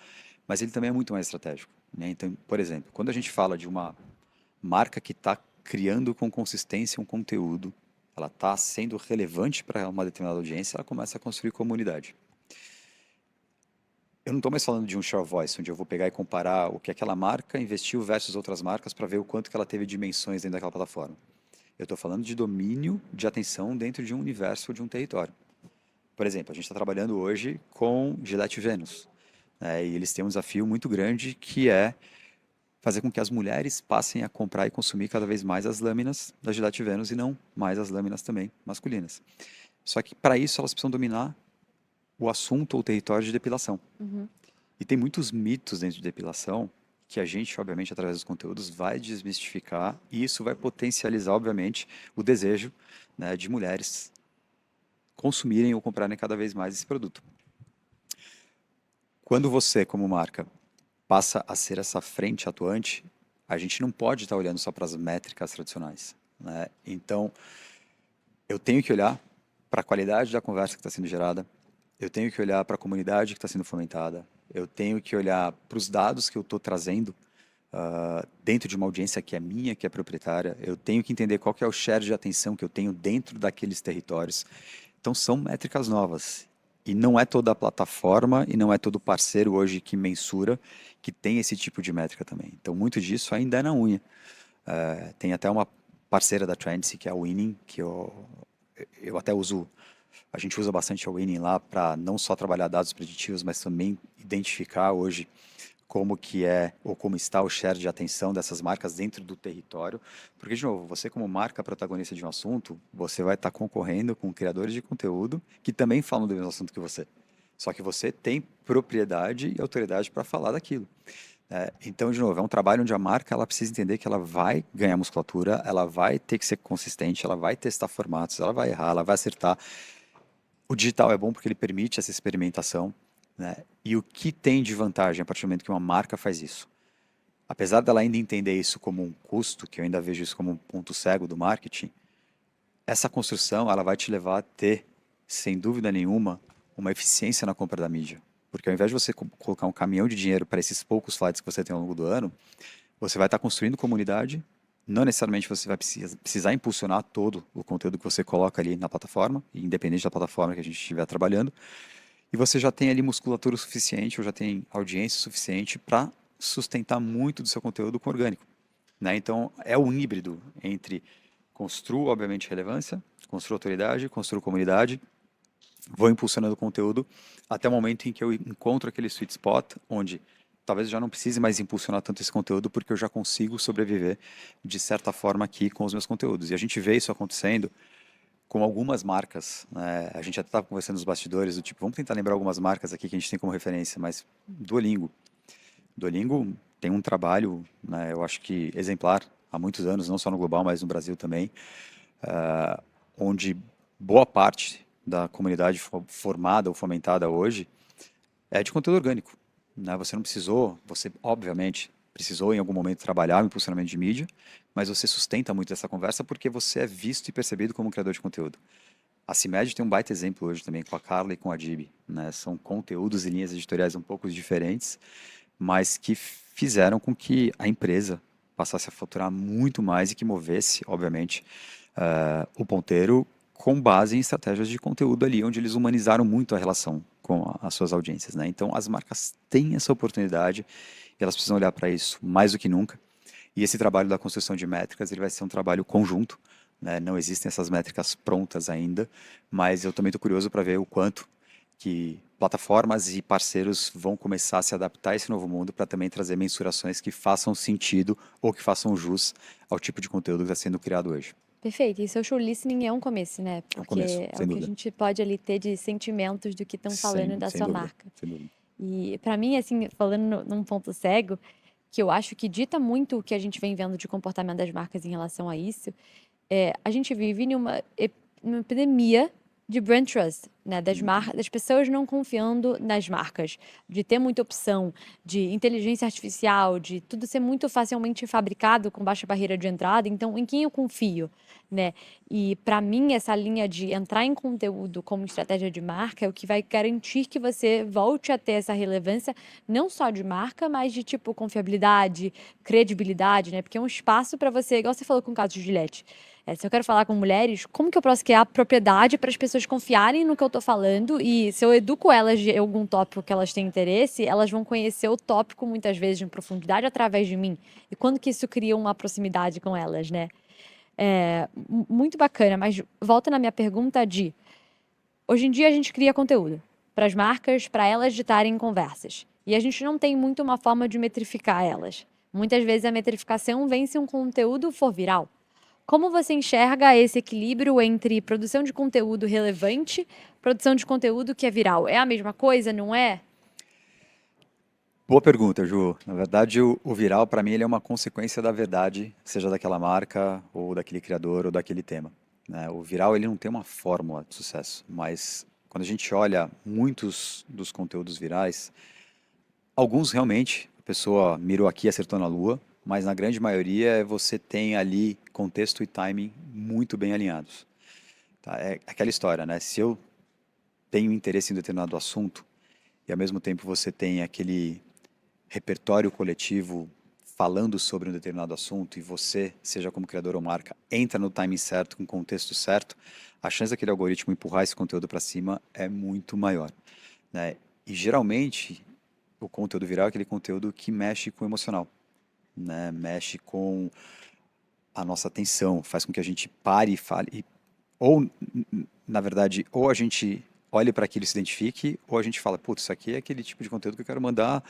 mas ele também é muito mais estratégico, né? Então, por exemplo, quando a gente fala de uma marca que está criando com consistência um conteúdo, ela está sendo relevante para uma determinada audiência, ela começa a construir comunidade. Eu não estou mais falando de um share of voice, onde eu vou pegar e comparar o que aquela marca investiu versus outras marcas para ver o quanto que ela teve dimensões dentro daquela plataforma. Eu estou falando de domínio de atenção dentro de um universo ou de um território. Por exemplo, a gente está trabalhando hoje com Gillette Venus, né, e eles têm um desafio muito grande que é fazer com que as mulheres passem a comprar e consumir cada vez mais as lâminas da Gillette Venus e não mais as lâminas também masculinas. Só que para isso elas precisam dominar o assunto ou o território de depilação. Uhum. E tem muitos mitos dentro de depilação que a gente, obviamente, através dos conteúdos, vai desmistificar e isso vai potencializar, obviamente, o desejo, né, de mulheres consumirem ou comprarem cada vez mais esse produto. Quando você, como marca, passa a ser essa frente atuante, a gente não pode estar olhando só para as métricas tradicionais, né? Então, eu tenho que olhar para a qualidade da conversa que está sendo gerada, eu tenho que olhar para a comunidade que está sendo fomentada, eu tenho que olhar para os dados que eu estou trazendo dentro de uma audiência que é minha, que é proprietária, eu tenho que entender qual que é o share de atenção que eu tenho dentro daqueles territórios. Então, são métricas novas. E não é toda a plataforma e não é todo parceiro hoje que mensura que tem esse tipo de métrica também. Então, muito disso ainda é na unha. Tem até uma parceira da Trendsy, que é a Winning, que eu até uso, a gente usa bastante a Winning lá para não só trabalhar dados preditivos, mas também identificar hoje como que é ou como está o share de atenção dessas marcas dentro do território. Porque, de novo, você como marca protagonista de um assunto, você vai estar concorrendo com criadores de conteúdo que também falam do mesmo assunto que você. Só que você tem propriedade e autoridade para falar daquilo. Então, de novo, é um trabalho onde a marca ela precisa entender que ela vai ganhar musculatura, ela vai ter que ser consistente, ela vai testar formatos, ela vai errar, ela vai acertar. O digital é bom porque ele permite essa experimentação, né? E o que tem de vantagem a partir do momento que uma marca faz isso? Apesar dela ainda entender isso como um custo, que eu ainda vejo isso como um ponto cego do marketing, essa construção ela vai te levar a ter, sem dúvida nenhuma, uma eficiência na compra da mídia. Porque ao invés de você colocar um caminhão de dinheiro para esses poucos slides que você tem ao longo do ano, você vai estar construindo comunidade. Não necessariamente você vai precisar impulsionar todo o conteúdo que você coloca ali na plataforma, independente da plataforma que a gente estiver trabalhando. E você já tem ali musculatura suficiente, ou já tem audiência suficiente para sustentar muito do seu conteúdo com orgânico, né? Então, é um híbrido entre construo, obviamente, relevância, construo autoridade, construo comunidade, vou impulsionando o conteúdo até o momento em que eu encontro aquele sweet spot onde talvez eu já não precise mais impulsionar tanto esse conteúdo porque eu já consigo sobreviver de certa forma aqui com os meus conteúdos. E a gente vê isso acontecendo com algumas marcas, né? A gente até estava conversando nos bastidores, do tipo, vamos tentar lembrar algumas marcas aqui que a gente tem como referência, mas Duolingo. Duolingo tem um trabalho, né, eu acho que exemplar há muitos anos, não só no global, mas no Brasil também, onde boa parte da comunidade formada ou fomentada hoje é de conteúdo orgânico, né? Você não precisou, você obviamente precisou em algum momento trabalhar o impulsionamento de mídia, mas você sustenta muito essa conversa porque você é visto e percebido como um criador de conteúdo. A CIMED tem um baita exemplo hoje também com a Carla e com a Dib, né? São conteúdos e linhas editoriais um pouco diferentes, mas que fizeram com que a empresa passasse a faturar muito mais e que movesse, obviamente, o ponteiro com base em estratégias de conteúdo ali, onde eles humanizaram muito a relação com as suas audiências, né? Então, as marcas têm essa oportunidade e elas precisam olhar para isso mais do que nunca. E esse trabalho da construção de métricas, ele vai ser um trabalho conjunto, né? Não existem essas métricas prontas ainda, mas eu também estou curioso para ver o quanto que plataformas e parceiros vão começar a se adaptar a esse novo mundo para também trazer mensurações que façam sentido ou que façam jus ao tipo de conteúdo que está sendo criado hoje. Perfeito. E social listening é um começo, né? É um Porque começo, é sem o que a dúvida. gente pode ali ter de sentimentos do que estão falando da Sem sua dúvida, marca. sem dúvida. E para mim, assim, falando num ponto cego, que eu acho que dita muito o que a gente vem vendo de comportamento das marcas em relação a isso, a gente vive numa epidemia de brand trust, né? Das pessoas não confiando nas marcas, de ter muita opção, de inteligência artificial, de tudo ser muito facilmente fabricado com baixa barreira de entrada. Então, em quem eu confio, né? E para mim, essa linha de entrar em conteúdo como estratégia de marca é o que vai garantir que você volte a ter essa relevância, não só de marca, mas de tipo confiabilidade, credibilidade, né? Porque é um espaço para você, igual você falou com o caso de Gillette. Se eu quero falar com mulheres, como que eu posso criar propriedade para as pessoas confiarem no que eu estou falando? E se eu educo elas de algum tópico que elas têm interesse, elas vão conhecer o tópico muitas vezes em profundidade através de mim. E quando que isso cria uma proximidade com elas, né? Muito bacana, mas volta na minha pergunta de... Hoje em dia a gente cria conteúdo para as marcas, para elas ditarem conversas. E a gente não tem muito uma forma de metrificar elas. Muitas vezes a metrificação vem se um conteúdo for viral. Como você enxerga esse equilíbrio entre produção de conteúdo relevante, produção de conteúdo que é viral? É a mesma coisa, não é? Boa pergunta, Ju. Na verdade, o viral, para mim, ele é uma consequência da verdade, seja daquela marca, ou daquele criador, ou daquele tema, né? O viral, ele não tem uma fórmula de sucesso, mas quando a gente olha muitos dos conteúdos virais, alguns realmente, a pessoa mirou aqui e acertou na lua, mas na grande maioria você tem ali contexto e timing muito bem alinhados, tá? É aquela história, né? Se eu tenho interesse em determinado assunto e ao mesmo tempo você tem aquele repertório coletivo falando sobre um determinado assunto e você, seja como criador ou marca, entra no timing certo, com o contexto certo, a chance daquele algoritmo empurrar esse conteúdo para cima é muito maior, né? E geralmente o conteúdo viral é aquele conteúdo que mexe com o emocional, né? Mexe com a nossa atenção, faz com que a gente pare e fale, ou na verdade, ou a gente olhe para aquilo e se identifique, ou a gente fala, putz, isso aqui é aquele tipo de conteúdo que eu quero mandar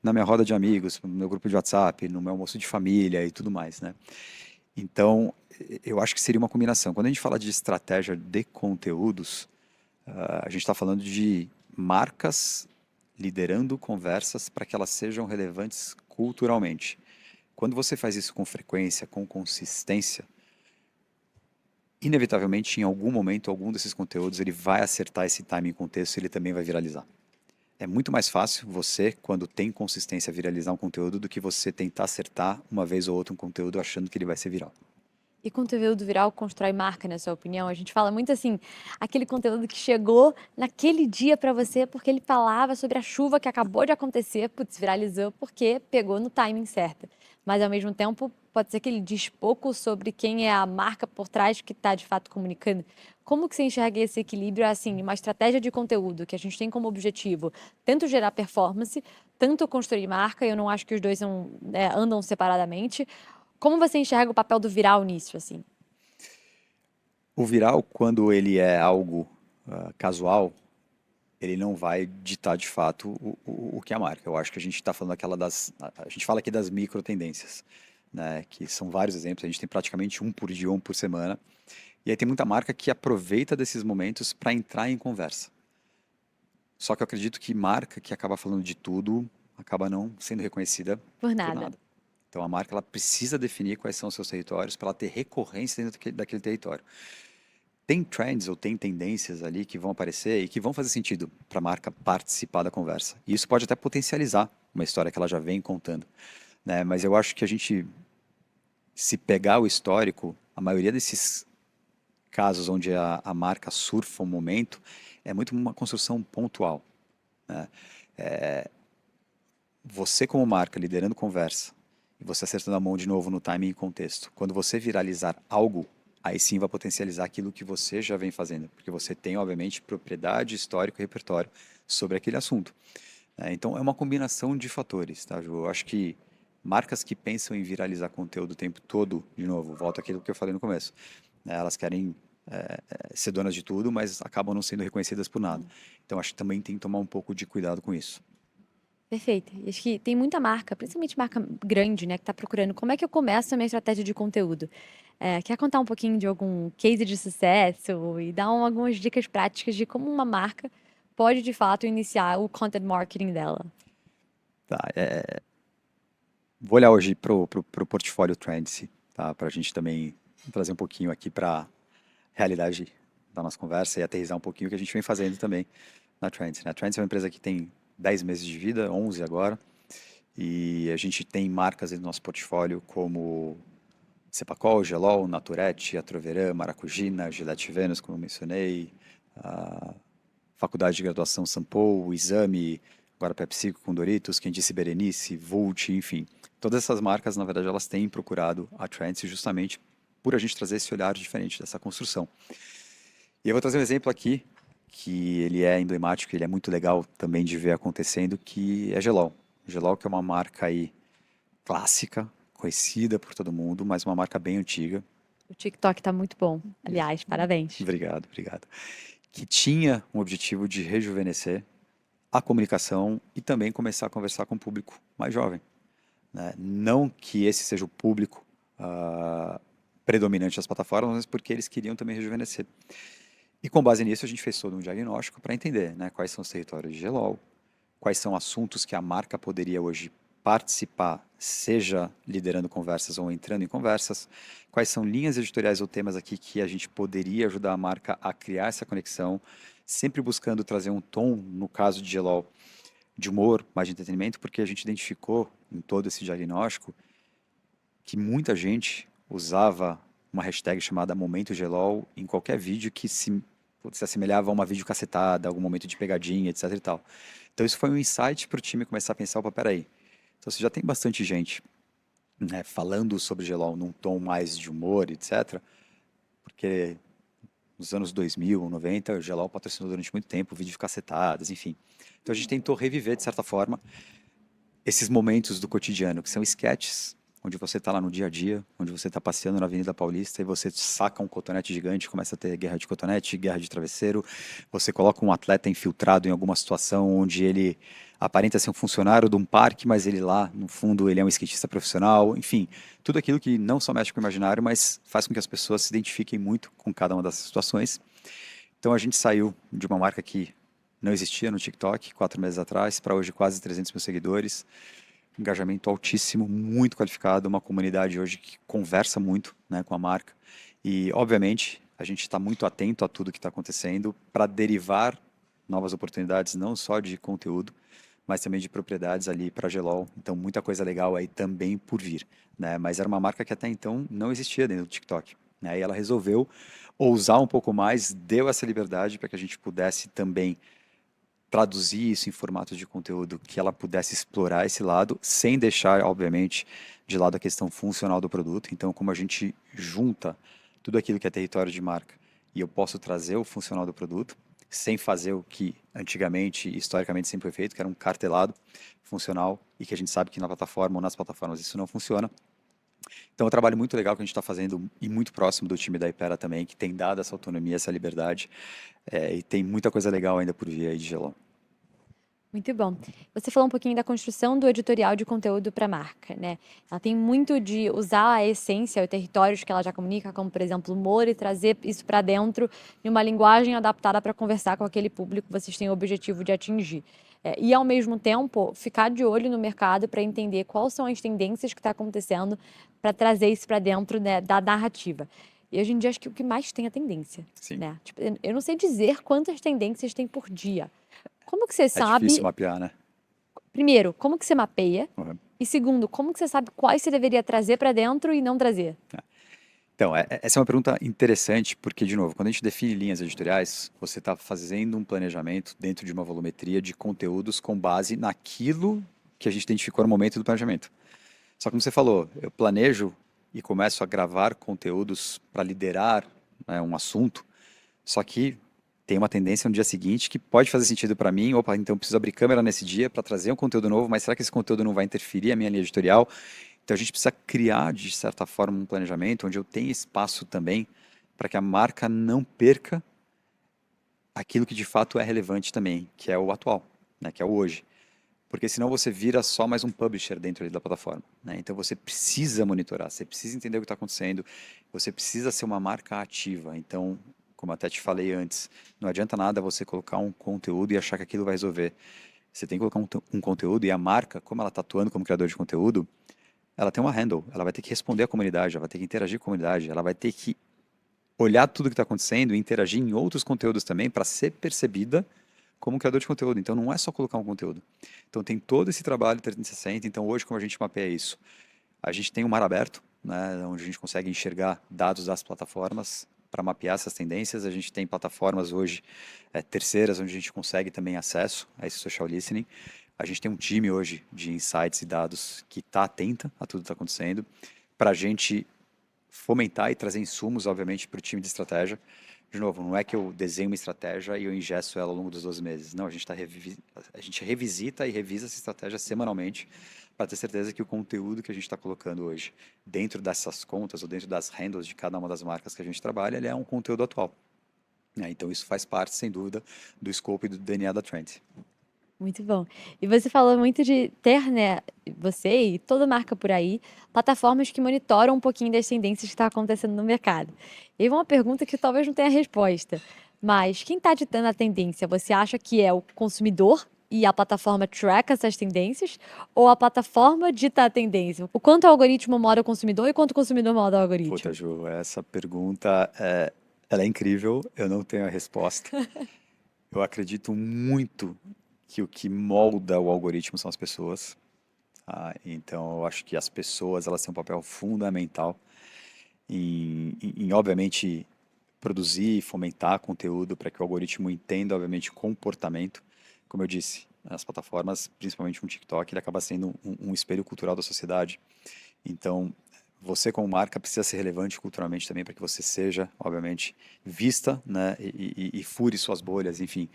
na minha roda de amigos, no meu grupo de WhatsApp, no meu almoço de família e tudo mais, né? Então, eu acho que seria uma combinação. Quando a gente fala de estratégia de conteúdos, a gente está falando de marcas liderando conversas para que elas sejam relevantes culturalmente. Quando você faz isso com frequência, com consistência, inevitavelmente, em algum momento, algum desses conteúdos ele vai acertar esse timing e contexto e ele também vai viralizar. É muito mais fácil você, quando tem consistência, viralizar um conteúdo do que você tentar acertar uma vez ou outra um conteúdo achando que ele vai ser viral. E conteúdo viral constrói marca, na sua opinião? A gente fala muito assim, aquele conteúdo que chegou naquele dia para você porque ele falava sobre a chuva que acabou de acontecer, putz, viralizou porque pegou no timing certo. Mas ao mesmo tempo, pode ser que ele diz pouco sobre quem é a marca por trás que está de fato comunicando. Como que você enxerga esse equilíbrio, assim, uma estratégia de conteúdo que a gente tem como objetivo tanto gerar performance, tanto construir marca, eu não acho que os dois andam separadamente. Como você enxerga o papel do viral nisso, assim? O viral, quando ele é algo casual, ele não vai ditar de fato o que é a marca. Eu acho que a gente está falando aquela das. A gente fala aqui das micro tendências, né? Que são vários exemplos. A gente tem praticamente um por dia, um por semana. E aí tem muita marca que aproveita desses momentos para entrar em conversa. Só que eu acredito que marca que acaba falando de tudo acaba não sendo reconhecida Por por nada. nada. Então a marca ela precisa definir quais são os seus territórios para ela ter recorrência dentro daquele território. Tem trends ou tem tendências ali que vão aparecer e que vão fazer sentido para a marca participar da conversa. E isso pode até potencializar uma história que ela já vem contando, né? Mas eu acho que a gente, se pegar o histórico, a maioria desses casos onde a marca surfa um momento é muito uma construção pontual, né? Você como marca liderando conversa e você acertando a mão de novo no timing e contexto, quando você viralizar algo, aí sim vai potencializar aquilo que você já vem fazendo, porque você tem, obviamente, propriedade, histórico e repertório sobre aquele assunto, né? Então é uma combinação de fatores, tá, Ju? Eu acho que marcas que pensam em viralizar conteúdo o tempo todo, de novo, volta àquilo que eu falei no começo, né? Elas querem ser donas de tudo, mas acabam não sendo reconhecidas por nada. Então acho que também tem que tomar um pouco de cuidado com isso. Perfeito. E acho que tem muita marca, principalmente marca grande, né, que está procurando como é que eu começo a minha estratégia de conteúdo. Quer contar um pouquinho de algum case de sucesso e dar algumas dicas práticas de como uma marca pode, de fato, iniciar o content marketing dela? Tá, vou olhar hoje pro portfólio Trends, tá? Para a gente também trazer um pouquinho aqui para a realidade da nossa conversa e aterrissar um pouquinho o que a gente vem fazendo também na Trends, né? A Trends é uma empresa que tem 10 meses de vida, 11 agora, e a gente tem marcas no nosso portfólio como Cepacol, Gelol, Naturete, Atroveran, Maracugina, Gillette Venus, como eu mencionei, a Faculdade de Graduação Sampo, o Exame, agora PepsiCo com Doritos, quem disse Berenice, Vult, enfim. Todas essas marcas, na verdade, elas têm procurado a Trends justamente por a gente trazer esse olhar diferente dessa construção. E eu vou trazer um exemplo aqui, que ele é emblemático, ele é muito legal também de ver acontecendo, que é Gelol. Gelol que é uma marca aí clássica, conhecida por todo mundo, mas uma marca bem antiga. O TikTok tá muito bom. Aliás, parabéns. Obrigado, obrigado. Que tinha um objetivo de rejuvenescer a comunicação e também começar a conversar com o público mais jovem, né? Não que esse seja o público predominante das plataformas, mas porque eles queriam também rejuvenescer. E com base nisso, a gente fez todo um diagnóstico para entender, né, quais são os territórios de GLOL, quais são assuntos que a marca poderia hoje participar, seja liderando conversas ou entrando em conversas, quais são linhas editoriais ou temas aqui que a gente poderia ajudar a marca a criar essa conexão, sempre buscando trazer um tom, no caso de GLOL, de humor, mais de entretenimento, porque a gente identificou em todo esse diagnóstico que muita gente usava uma hashtag chamada Momento GLOL em qualquer vídeo que se assemelhava a uma videocacetada, algum momento de pegadinha, etc e tal. Então isso foi um insight para o time começar a pensar, opa, peraí, então você já tem bastante gente, né, falando sobre GLOL num tom mais de humor, etc, porque nos anos 2000, 90, o GLOL patrocinou durante muito tempo videocacetadas, enfim. Então a gente tentou reviver, de certa forma, esses momentos do cotidiano, que são sketches, onde você está lá no dia a dia, onde você está passeando na Avenida Paulista e você saca um cotonete gigante, começa a ter guerra de cotonete, guerra de travesseiro, você coloca um atleta infiltrado em alguma situação onde ele aparenta ser um funcionário de um parque, mas ele lá, no fundo, ele é um skatista profissional, enfim, tudo aquilo que não só mexe com o imaginário, mas faz com que as pessoas se identifiquem muito com cada uma dessas situações. Então a gente saiu de uma marca que não existia no TikTok 4 meses atrás, para hoje quase 300 mil seguidores, engajamento altíssimo, muito qualificado, uma comunidade hoje que conversa muito, né, com a marca. E, obviamente, a gente está muito atento a tudo que está acontecendo para derivar novas oportunidades, não só de conteúdo, mas também de propriedades ali para a Gelol. Então, muita coisa legal aí também por vir, né? Mas era uma marca que até então não existia dentro do TikTok, né? E ela resolveu ousar um pouco mais, deu essa liberdade para que a gente pudesse também traduzir isso em formato de conteúdo que ela pudesse explorar esse lado, sem deixar, obviamente, de lado a questão funcional do produto. Então, como a gente junta tudo aquilo que é território de marca e eu posso trazer o funcional do produto, sem fazer o que antigamente, historicamente, sempre foi feito, que era um cartelado funcional, e que a gente sabe que na plataforma ou nas plataformas isso não funciona. Então, é um trabalho muito legal que a gente está fazendo e muito próximo do time da Hypera também, que tem dado essa autonomia, essa liberdade, e tem muita coisa legal ainda por vir aí de Gelon. Muito bom. Você falou um pouquinho da construção do editorial de conteúdo para a marca, né? Ela tem muito de usar a essência, os territórios que ela já comunica, como, por exemplo, humor, e trazer isso para dentro de uma linguagem adaptada para conversar com aquele público que vocês têm o objetivo de atingir. E, ao mesmo tempo, ficar de olho no mercado para entender quais são as tendências que estão acontecendo para trazer isso para dentro, né, da narrativa. E hoje em dia, acho que o que mais tem é tendência, Sim. né? Tipo, eu não sei dizer quantas tendências tem por dia. Como que você É sabe? difícil mapear, né? Primeiro, como que você mapeia? Uhum. E segundo, como que você sabe quais você deveria trazer para dentro e não trazer? Então, essa é uma pergunta interessante, porque, de novo, quando a gente define linhas editoriais, você está fazendo um planejamento dentro de uma volumetria de conteúdos com base naquilo que a gente identificou no momento do planejamento. Só que, como você falou, eu planejo e começo a gravar conteúdos para liderar, né, um assunto, só que tem uma tendência no dia seguinte que pode fazer sentido para mim. Opa, então eu preciso abrir câmera nesse dia para trazer um conteúdo novo, mas será que esse conteúdo não vai interferir a minha linha editorial? Então a gente precisa criar, de certa forma, um planejamento onde eu tenha espaço também para que a marca não perca aquilo que de fato é relevante também, que é o atual, né, que é o hoje. Porque senão você vira só mais um publisher dentro ali da plataforma, né? Então você precisa monitorar, você precisa entender o que está acontecendo, você precisa ser uma marca ativa. Então, como até te falei antes, não adianta nada você colocar um conteúdo e achar que aquilo vai resolver. Você tem que colocar um conteúdo e a marca, como ela está atuando como criador de conteúdo, ela tem uma handle, ela vai ter que responder à comunidade, ela vai ter que interagir com a comunidade, ela vai ter que olhar tudo que está acontecendo e interagir em outros conteúdos também para ser percebida como criador de conteúdo. Então não é só colocar um conteúdo. Então tem todo esse trabalho 360. Então hoje, como a gente mapeia isso? A gente tem um mar aberto, né, onde a gente consegue enxergar dados das plataformas para mapear essas tendências. A gente tem plataformas hoje terceiras, onde a gente consegue também acesso a esse social listening. A gente tem um time hoje de insights e dados que está atenta a tudo que está acontecendo, para a gente fomentar e trazer insumos, obviamente, para o time de estratégia. De novo, não é que eu desenho uma estratégia e eu ingesto ela ao longo dos 12 meses. Não, a gente revisita e revisa essa estratégia semanalmente para ter certeza que o conteúdo que a gente está colocando hoje dentro dessas contas ou dentro das handles de cada uma das marcas que a gente trabalha, ele é um conteúdo atual. Então isso faz parte, sem dúvida, do scope e do DNA da Trend. Muito bom. E você falou muito de ter, né, você e toda marca por aí, plataformas que monitoram um pouquinho das tendências que está acontecendo no mercado. E aí uma pergunta que talvez não tenha resposta, mas quem está ditando a tendência, você acha que é o consumidor e a plataforma track essas tendências, ou a plataforma dita a tendência? O quanto o algoritmo moda o consumidor e quanto o consumidor moda o Puta, algoritmo? Ju, essa pergunta ela é incrível, eu não tenho a resposta. Eu acredito muito que o que molda o algoritmo são as pessoas. Então, eu acho que as pessoas elas têm um papel fundamental obviamente, produzir e fomentar conteúdo para que o algoritmo entenda, obviamente, comportamento. Como eu disse, as plataformas, principalmente um TikTok, ele acaba sendo um espelho cultural da sociedade. Então, você como marca precisa ser relevante culturalmente também para que você seja, obviamente, vista, né, e fure suas bolhas, enfim.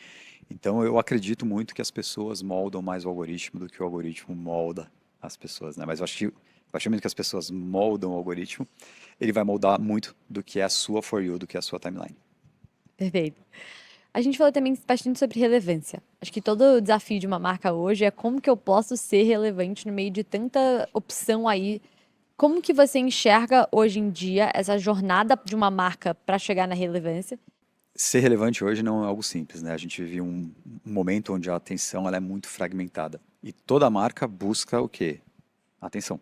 Então, eu acredito muito que as pessoas moldam mais o algoritmo do que o algoritmo molda as pessoas, né? Mas eu acho que a partir do momento que as pessoas moldam o algoritmo, ele vai moldar muito do que é a sua For You, do que é a sua timeline. Perfeito. A gente falou também bastante sobre relevância. Acho que todo o desafio de uma marca hoje é como que eu posso ser relevante no meio de tanta opção aí. Como que você enxerga hoje em dia essa jornada de uma marca para chegar na relevância? Ser relevante hoje não é algo simples, né? A gente vive um momento onde a atenção ela é muito fragmentada. E toda marca busca o quê? Atenção.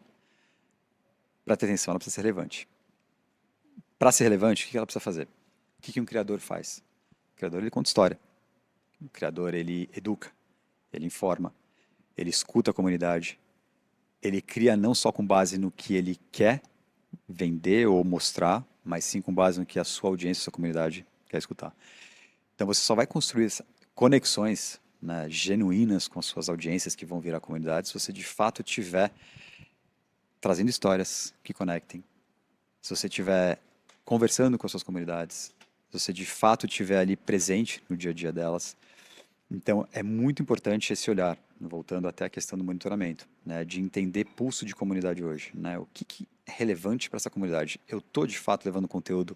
Para ter atenção, ela precisa ser relevante. Para ser relevante, o que ela precisa fazer? O que um criador faz? O criador ele conta história. O criador ele educa, ele informa, ele escuta a comunidade, ele cria não só com base no que ele quer vender ou mostrar, mas sim com base no que a sua audiência, a sua comunidade quer escutar. Então você só vai construir conexões, né, genuínas com as suas audiências que vão virar comunidade se você de fato tiver trazendo histórias que conectem, se você estiver conversando com as suas comunidades, se você de fato estiver ali presente no dia a dia delas. Então, é muito importante esse olhar, voltando até a questão do monitoramento, né, de entender pulso de comunidade hoje, né, o que é relevante para essa comunidade. Eu estou, de fato, levando conteúdo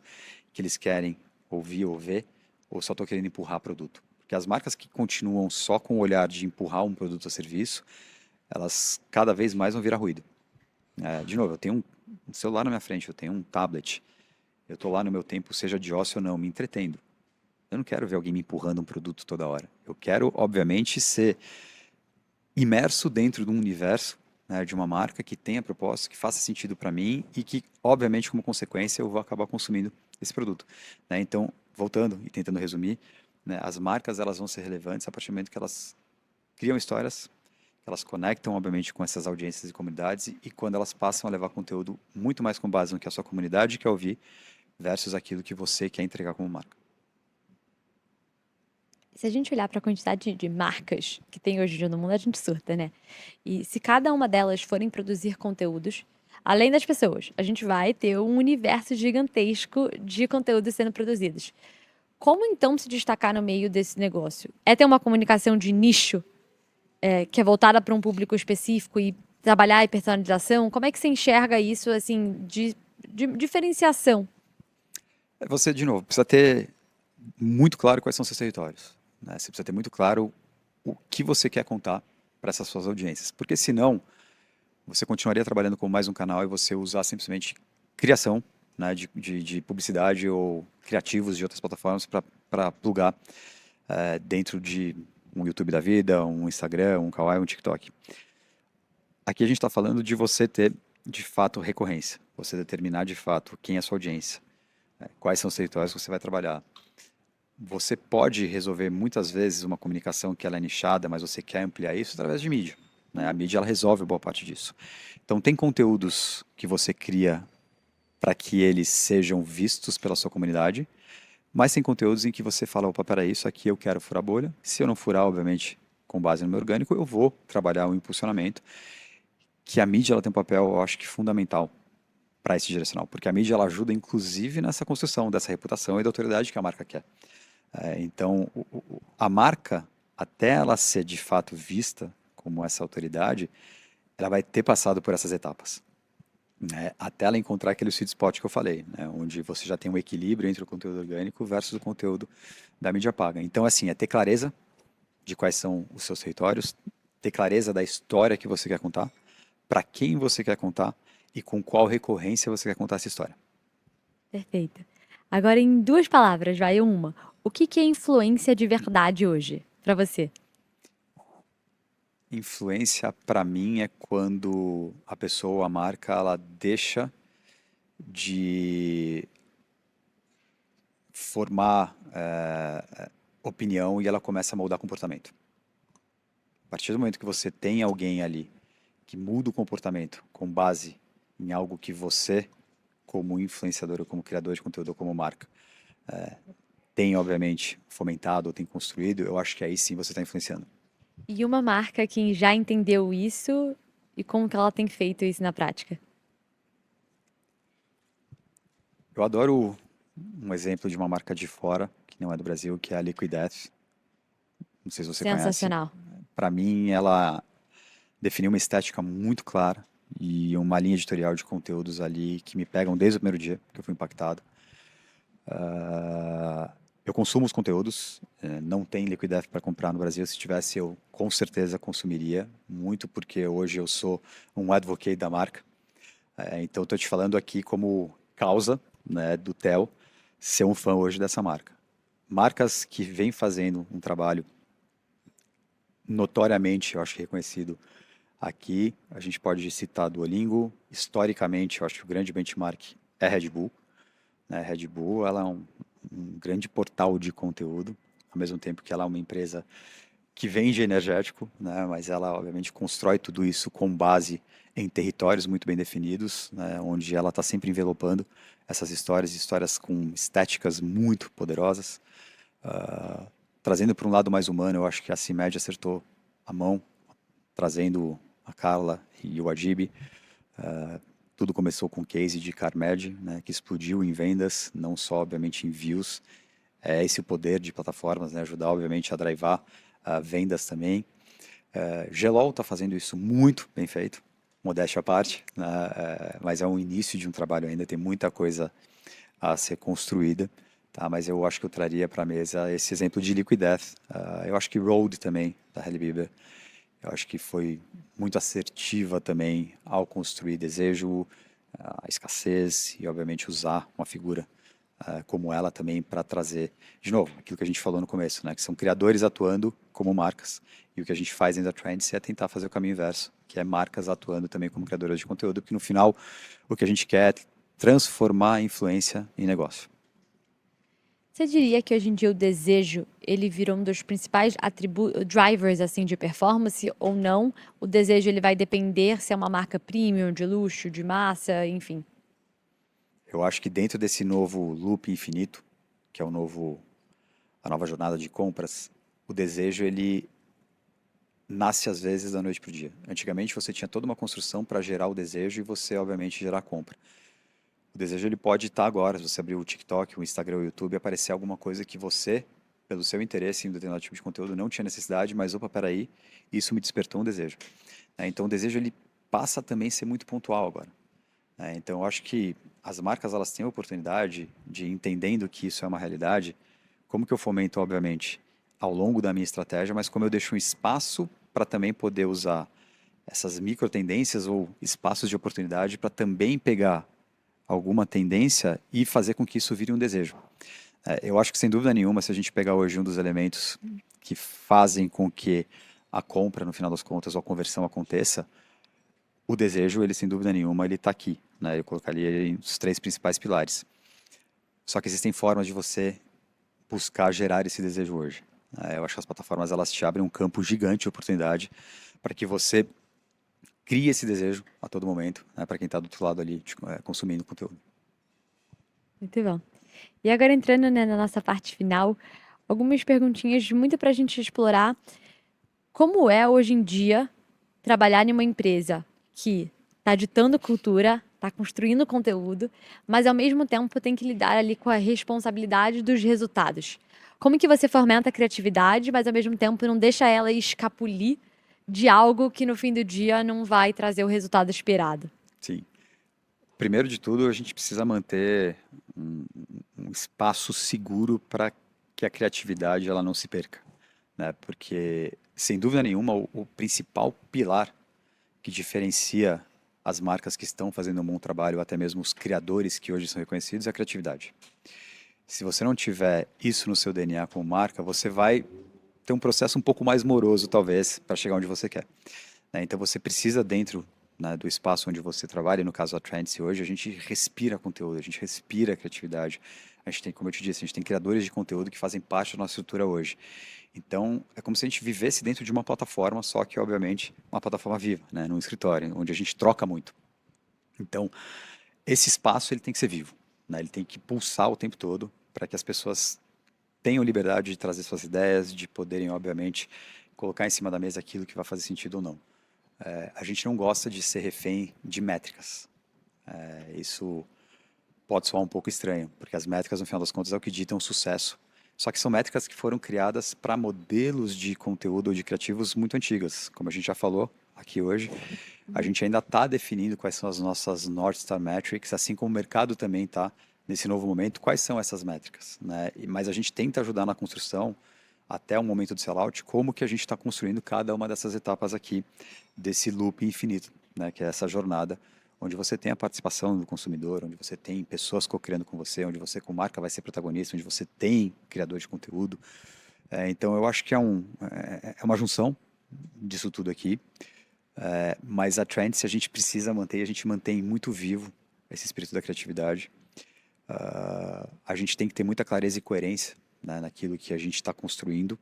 que eles querem ouvir ou ver, ou só estou querendo empurrar produto? Porque as marcas que continuam só com o olhar de empurrar um produto ou serviço, elas cada vez mais vão virar ruído. De novo, eu tenho um celular na minha frente, eu tenho um tablet, eu estou lá no meu tempo, seja de ócio ou não, me entretendo. Eu não quero ver alguém me empurrando um produto toda hora. Eu quero, obviamente, ser imerso dentro de um universo, né, de uma marca que tenha propósito, que faça sentido para mim e que, obviamente, como consequência, eu vou acabar consumindo esse produto. Né? Então, voltando e tentando resumir, né, as marcas elas vão ser relevantes a partir do momento que elas criam histórias, que elas conectam, obviamente, com essas audiências e comunidades e quando elas passam a levar conteúdo muito mais com base no que a sua comunidade quer ouvir versus aquilo que você quer entregar como marca. Se a gente olhar para a quantidade de marcas que tem hoje em dia no mundo, a gente surta, né? E se cada uma delas forem produzir conteúdos, além das pessoas, a gente vai ter um universo gigantesco de conteúdos sendo produzidos. Como então se destacar no meio desse negócio? É ter uma comunicação de nicho, que é voltada para um público específico e trabalhar em personalização? Como é que você enxerga isso, assim, de diferenciação? Você, de novo, precisa ter muito claro quais são os seus territórios. Né? Você precisa ter muito claro o que você quer contar para essas suas audiências. Porque senão, você continuaria trabalhando com mais um canal e você usar simplesmente criação, né, de publicidade ou criativos de outras plataformas para plugar dentro de um YouTube da vida, um Instagram, um Kawaii, um TikTok. Aqui a gente está falando de você ter, de fato, recorrência. Você determinar, de fato, quem é a sua audiência. Quais são os territórios que você vai trabalhar. Você pode resolver muitas vezes uma comunicação que ela é nichada, mas você quer ampliar isso através de mídia. Né? A mídia ela resolve boa parte disso. Então tem conteúdos que você cria para que eles sejam vistos pela sua comunidade, mas tem conteúdos em que você fala, opa, peraí, isso aqui eu quero furar a bolha. Se eu não furar, obviamente, com base no meu orgânico, eu vou trabalhar o impulsionamento, que a mídia ela tem um papel, eu acho que fundamental para esse direcional, porque a mídia ela ajuda inclusive nessa construção dessa reputação e da autoridade que a marca quer. Então, a marca, até ela ser de fato vista como essa autoridade, ela vai ter passado por essas etapas. Né? Até ela encontrar aquele sweet spot que eu falei, né? Onde você já tem um equilíbrio entre o conteúdo orgânico versus o conteúdo da mídia paga. Então, assim, é ter clareza de quais são os seus territórios, ter clareza da história que você quer contar, para quem você quer contar e com qual recorrência você quer contar essa história. Perfeito. Agora, em duas palavras, vai uma. O que que é influência de verdade hoje, pra você? Influência, para mim, é quando a pessoa, a marca, ela deixa de formar opinião e ela começa a moldar comportamento. A partir do momento que você tem alguém ali que muda o comportamento com base em algo que você, como influenciador, ou como criador de conteúdo, ou como marca, tem, obviamente, fomentado ou tem construído, eu acho que aí sim você está influenciando. E uma marca que já entendeu isso e como que ela tem feito isso na prática? Eu adoro um exemplo de uma marca de fora, que não é do Brasil, que é a Liquid Death. Não sei se você conhece. Sensacional. Para mim, ela definiu uma estética muito clara e uma linha editorial de conteúdos ali que me pegam desde o primeiro dia que eu fui impactado. Eu consumo os conteúdos, não tem Liquid Death para comprar no Brasil. Se tivesse, eu com certeza consumiria, muito porque hoje eu sou um advocate da marca. Então, estou te falando aqui como causa, né, do Theo ser um fã hoje dessa marca. Marcas que vêm fazendo um trabalho notoriamente, eu acho que reconhecido aqui, a gente pode citar Duolingo. Historicamente, eu acho que o grande benchmark é Red Bull. Né? Red Bull, ela é um grande portal de conteúdo, ao mesmo tempo que ela é uma empresa que vende energético, né? Mas ela obviamente constrói tudo isso com base em territórios muito bem definidos, né? Onde ela está sempre envelopando essas histórias com estéticas muito poderosas. Trazendo para um lado mais humano, eu acho que a CIMED acertou a mão, trazendo a Carla e o Adib. Tudo começou com o case de Carmed, né, que explodiu em vendas, não só, obviamente, em views. É esse o poder de plataformas, né, ajudar, obviamente, a drivar vendas também. Gelol está fazendo isso muito bem feito, modéstia à parte, né, mas é um início de um trabalho ainda, tem muita coisa a ser construída. Tá, mas eu acho que eu traria para a mesa esse exemplo de Liquid Death. Eu acho que Road também, da Hailey Bieber, eu acho que foi muito assertiva também ao construir desejo, a escassez e, obviamente, usar uma figura como ela também para trazer, de novo, aquilo que a gente falou no começo, né, que são criadores atuando como marcas. E o que a gente faz dentro da Trends é tentar fazer o caminho inverso, que é marcas atuando também como criadoras de conteúdo, porque no final o que a gente quer é transformar a influência em negócio. Você diria que hoje em dia o desejo, ele virou um dos principais drivers assim de performance ou não? O desejo ele vai depender se é uma marca premium, de luxo, de massa, enfim. Eu acho que dentro desse novo loop infinito, que é a nova jornada de compras, o desejo ele nasce às vezes da noite para o dia. Antigamente você tinha toda uma construção para gerar o desejo e você obviamente gerar a compra. O desejo ele pode estar agora, se você abrir o TikTok, o Instagram, o YouTube, aparecer alguma coisa que você, pelo seu interesse em um determinado tipo de conteúdo, não tinha necessidade, mas opa, peraí, isso me despertou um desejo. Então o desejo ele passa a também ser muito pontual agora. Então eu acho que as marcas elas têm a oportunidade de, entendendo que isso é uma realidade, como que eu fomento, obviamente, ao longo da minha estratégia, mas como eu deixo um espaço para também poder usar essas micro tendências ou espaços de oportunidade para também pegar alguma tendência e fazer com que isso vire um desejo. Eu acho que, sem dúvida nenhuma, se a gente pegar hoje um dos elementos que fazem com que a compra, no final das contas, ou a conversão aconteça, o desejo, ele sem dúvida nenhuma, ele está aqui. Né? Eu colocaria ele os três principais pilares. Só que existem formas de você buscar gerar esse desejo hoje. Eu acho que as plataformas elas te abrem um campo gigante de oportunidade para que você crie esse desejo a todo momento, né, para quem está do outro lado ali consumindo conteúdo. Muito bom. E agora entrando, né, na nossa parte final, algumas perguntinhas muito para a gente explorar como é hoje em dia trabalhar em uma empresa que está ditando cultura, está construindo conteúdo, mas ao mesmo tempo tem que lidar ali com a responsabilidade dos resultados. Como que você fomenta a criatividade, mas ao mesmo tempo não deixa ela escapulir de algo que no fim do dia não vai trazer o resultado esperado? Sim. Primeiro de tudo, a gente precisa manter um espaço seguro para que a criatividade ela não se perca. né? Porque, sem dúvida nenhuma, o principal pilar que diferencia as marcas que estão fazendo um bom trabalho, até mesmo os criadores que hoje são reconhecidos, é a criatividade. Se você não tiver isso no seu DNA como marca, você vai ter um processo um pouco mais moroso, talvez, para chegar onde você quer, né? Então você precisa dentro, né, do espaço onde você trabalha, e no caso a Trendsy hoje, a gente respira conteúdo, a gente respira criatividade. A gente tem, como eu te disse, a gente tem criadores de conteúdo que fazem parte da nossa estrutura hoje. Então, é como se a gente vivesse dentro de uma plataforma, só que, obviamente, uma plataforma viva, né, num escritório, onde a gente troca muito. Então, esse espaço ele tem que ser vivo, né? Ele tem que pulsar o tempo todo para que as pessoas tenham liberdade de trazer suas ideias, de poderem, obviamente, colocar em cima da mesa aquilo que vai fazer sentido ou não. A gente não gosta de ser refém de métricas. Isso pode soar um pouco estranho, porque as métricas, no final das contas, é o que ditam o sucesso. Só que são métricas que foram criadas para modelos de conteúdo ou de criativos muito antigas. Como a gente já falou aqui hoje, a gente ainda está definindo quais são as nossas North Star Metrics, assim como o mercado também está nesse novo momento, quais são essas métricas, né? Mas a gente tenta ajudar na construção até o momento do sellout, como que a gente está construindo cada uma dessas etapas aqui, desse loop infinito, né? Que é essa jornada, onde você tem a participação do consumidor, onde você tem pessoas co-criando com você, onde você com marca vai ser protagonista, onde você tem criador de conteúdo. Então eu acho que é uma junção disso tudo aqui, mas a Trend, se a gente precisa manter, a gente mantém muito vivo esse espírito da criatividade. A gente tem que ter muita clareza e coerência, né, naquilo que a gente está construindo,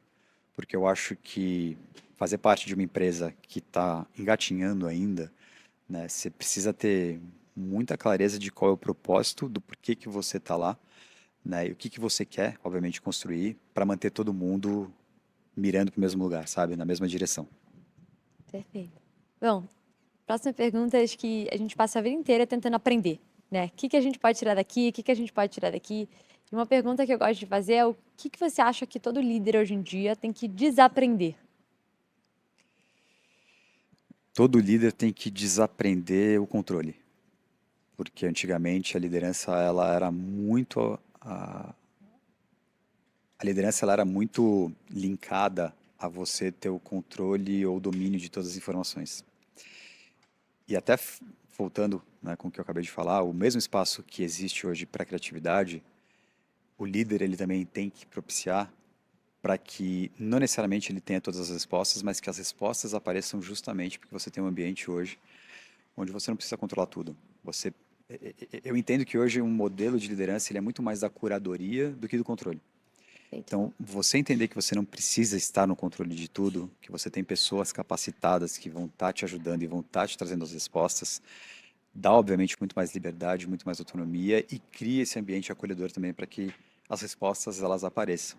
porque eu acho que fazer parte de uma empresa que está engatinhando ainda, né, você precisa ter muita clareza de qual é o propósito, do porquê que você está lá, né, e o que que você quer, obviamente, construir para manter todo mundo mirando para o mesmo lugar, sabe, na mesma direção. Perfeito. Bom, próxima pergunta é que a gente passa a vida inteira tentando aprender, né? O que que a gente pode tirar daqui, o que que a gente pode tirar daqui. E uma pergunta que eu gosto de fazer é o que que você acha que todo líder hoje em dia tem que desaprender? Todo líder tem que desaprender o controle, porque antigamente a liderança ela era muito a liderança ela era muito linkada a você ter o controle ou domínio de todas as informações. E até voltando, né, com o que eu acabei de falar, o mesmo espaço que existe hoje para a criatividade, o líder ele também tem que propiciar para que não necessariamente ele tenha todas as respostas, mas que as respostas apareçam justamente porque você tem um ambiente hoje onde você não precisa controlar tudo. Eu entendo que hoje um modelo de liderança ele é muito mais da curadoria do que do controle. Perfeito. Então, você entender que você não precisa estar no controle de tudo, que você tem pessoas capacitadas que vão estar te ajudando e vão estar te trazendo as respostas, dá, obviamente, muito mais liberdade, muito mais autonomia e cria esse ambiente acolhedor também para que as respostas elas apareçam.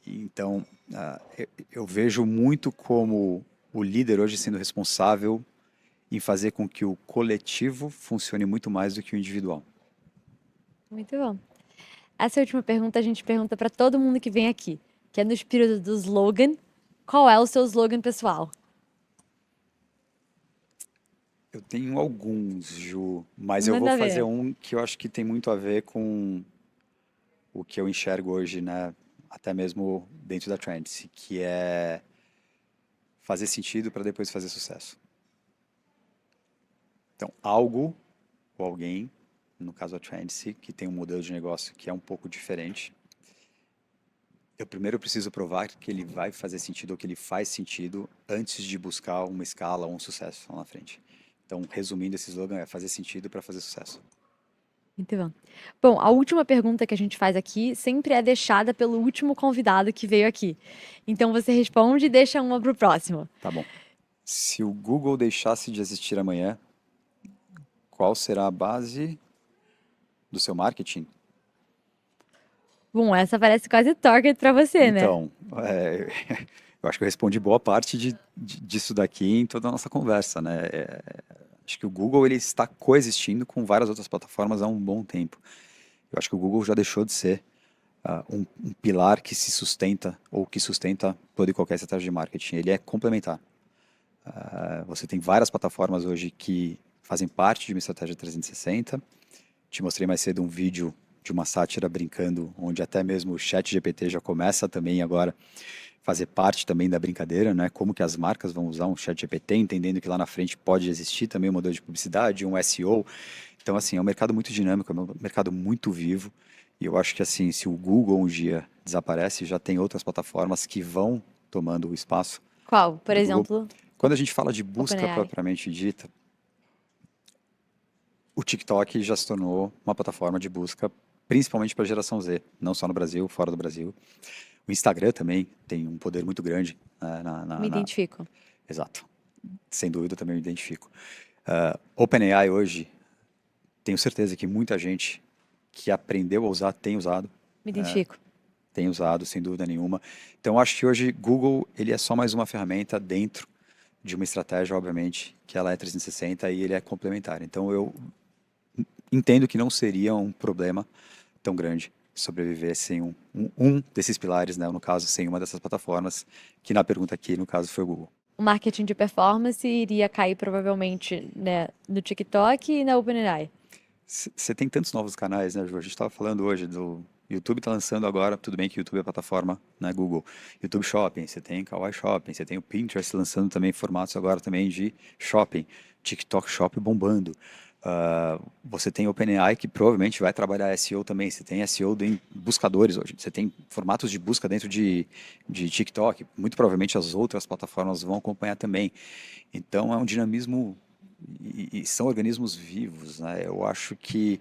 Então, eu vejo muito como o líder hoje sendo responsável em fazer com que o coletivo funcione muito mais do que o individual. Muito bom. Essa última pergunta a gente pergunta para todo mundo que vem aqui, que é no espírito do slogan. Qual é o seu slogan pessoal? Eu tenho alguns, Ju, mas eu vou Manda fazer ver. um que eu acho que tem muito a ver com o que eu enxergo hoje, né? Até mesmo dentro da Trends, que é fazer sentido para depois fazer sucesso. Então, algo ou alguém, no caso a Trends, que tem um modelo de negócio que é um pouco diferente, eu primeiro preciso provar que ele vai fazer sentido ou que ele faz sentido antes de buscar uma escala ou um sucesso lá na frente. Então, resumindo, esse slogan é fazer sentido para fazer sucesso. Muito bom. Bom, a última pergunta que a gente faz aqui sempre é deixada pelo último convidado que veio aqui. Então você responde e deixa uma para o próximo. Tá bom. Se o Google deixasse de existir amanhã, qual será a base do seu marketing? Bom, essa parece quase target para você, né? Então, eu acho que eu respondi boa parte disso daqui em toda a nossa conversa, né? Acho que o Google ele está coexistindo com várias outras plataformas há um bom tempo. Eu acho que o Google já deixou de ser um pilar que se sustenta ou que sustenta toda e qualquer estratégia de marketing. Ele é complementar. Você tem várias plataformas hoje que fazem parte de uma estratégia 360. Te mostrei mais cedo um vídeo de uma sátira brincando, onde até mesmo o ChatGPT já começa também agora fazer parte também da brincadeira, né? Como que as marcas vão usar um ChatGPT, entendendo que lá na frente pode existir também um modelo de publicidade, um SEO. Então, assim, é um mercado muito dinâmico, é um mercado muito vivo. E eu acho que, assim, se o Google um dia desaparece, já tem outras plataformas que vão tomando o espaço Qual? Por do Google. exemplo, Quando a gente fala de busca OpenAI. propriamente dita, o TikTok já se tornou uma plataforma de busca, principalmente para a geração Z, não só no Brasil, fora do Brasil. O Instagram também tem um poder muito grande, né, Me identifico. Exato. Sem dúvida também me identifico. OpenAI hoje, tenho certeza que muita gente que aprendeu a usar Me identifico. tem usado, sem dúvida nenhuma. Então, acho que hoje Google ele é só mais uma ferramenta dentro de uma estratégia, obviamente, que ela é 360 e ele é complementar. Então, eu entendo que não seria um problema tão grande sobreviver sem um desses pilares, né? No caso, sem uma dessas plataformas, que na pergunta aqui, no caso, foi o Google. O marketing de performance iria cair provavelmente, né, no TikTok e na OpenAI. Você tem tantos novos canais, né, Ju? A gente estava falando hoje do YouTube está lançando agora, tudo bem que o YouTube é a plataforma, né, Google. YouTube Shopping, você tem Kawaii Shopping, você tem o Pinterest lançando também formatos agora também de shopping, TikTok Shop bombando. Você tem OpenAI que provavelmente vai trabalhar SEO também. Você tem SEO em buscadores hoje. Você tem formatos de busca dentro de TikTok. Muito provavelmente as outras plataformas vão acompanhar também. Então é um dinamismo e são organismos vivos, né? Eu acho que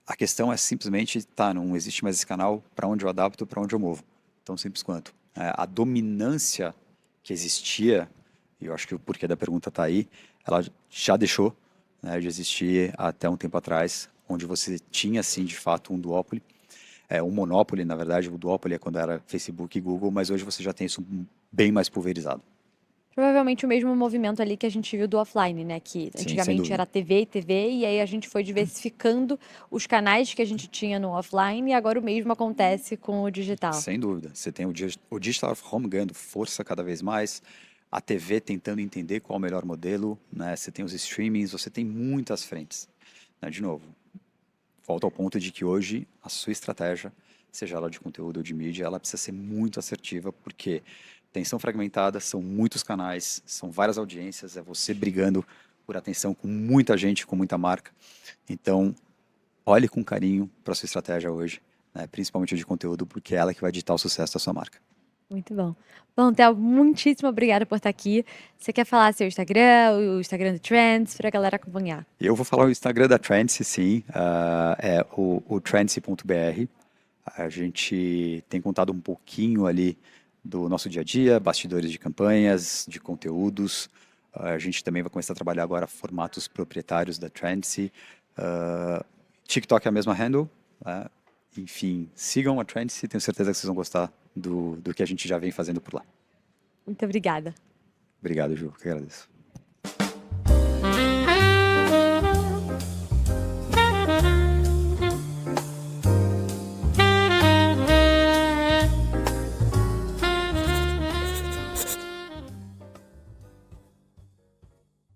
a questão é simplesmente, tá, não existe mais esse canal, para onde eu adapto, para onde eu movo. Tão simples quanto. A dominância que existia, e eu acho que o porquê da pergunta está aí, ela já deixou, né, de existir até um tempo atrás, onde você tinha, sim, de fato, um duópole, um monopólio, na verdade, o duópole é quando era Facebook e Google, mas hoje você já tem isso bem mais pulverizado. Provavelmente o mesmo movimento ali que a gente viu do offline, né? Que Sim, sem antigamente dúvida. era TV e TV, e aí a gente foi diversificando os canais que a gente tinha no offline, e agora o mesmo acontece com o digital. Sem dúvida. Você tem o Digital of Home ganhando força cada vez mais, a TV tentando entender qual é o melhor modelo, né? Você tem os streamings, você tem muitas frentes, né? De novo, volta ao ponto de que hoje a sua estratégia, seja ela de conteúdo ou de mídia, ela precisa ser muito assertiva, porque atenção fragmentada, são muitos canais, são várias audiências, é você brigando por atenção com muita gente, com muita marca. Então, olhe com carinho para a sua estratégia hoje, né? Principalmente de conteúdo, porque é ela que vai ditar o sucesso da sua marca. Muito bom. Bom, Theo, muitíssimo obrigada por estar aqui. Você quer falar seu Instagram, o Instagram do Trends, para a galera acompanhar? Eu vou falar o Instagram da Trendsy, sim, é o trendsy.br. A gente tem contado um pouquinho ali do nosso dia a dia, bastidores de campanhas, de conteúdos. A gente também vai começar a trabalhar agora formatos proprietários da Trendsy. TikTok é a mesma handle, né? Enfim, sigam a Trendsy, tenho certeza que vocês vão gostar do que a gente já vem fazendo por lá. Muito obrigada. Obrigado, Ju, que agradeço.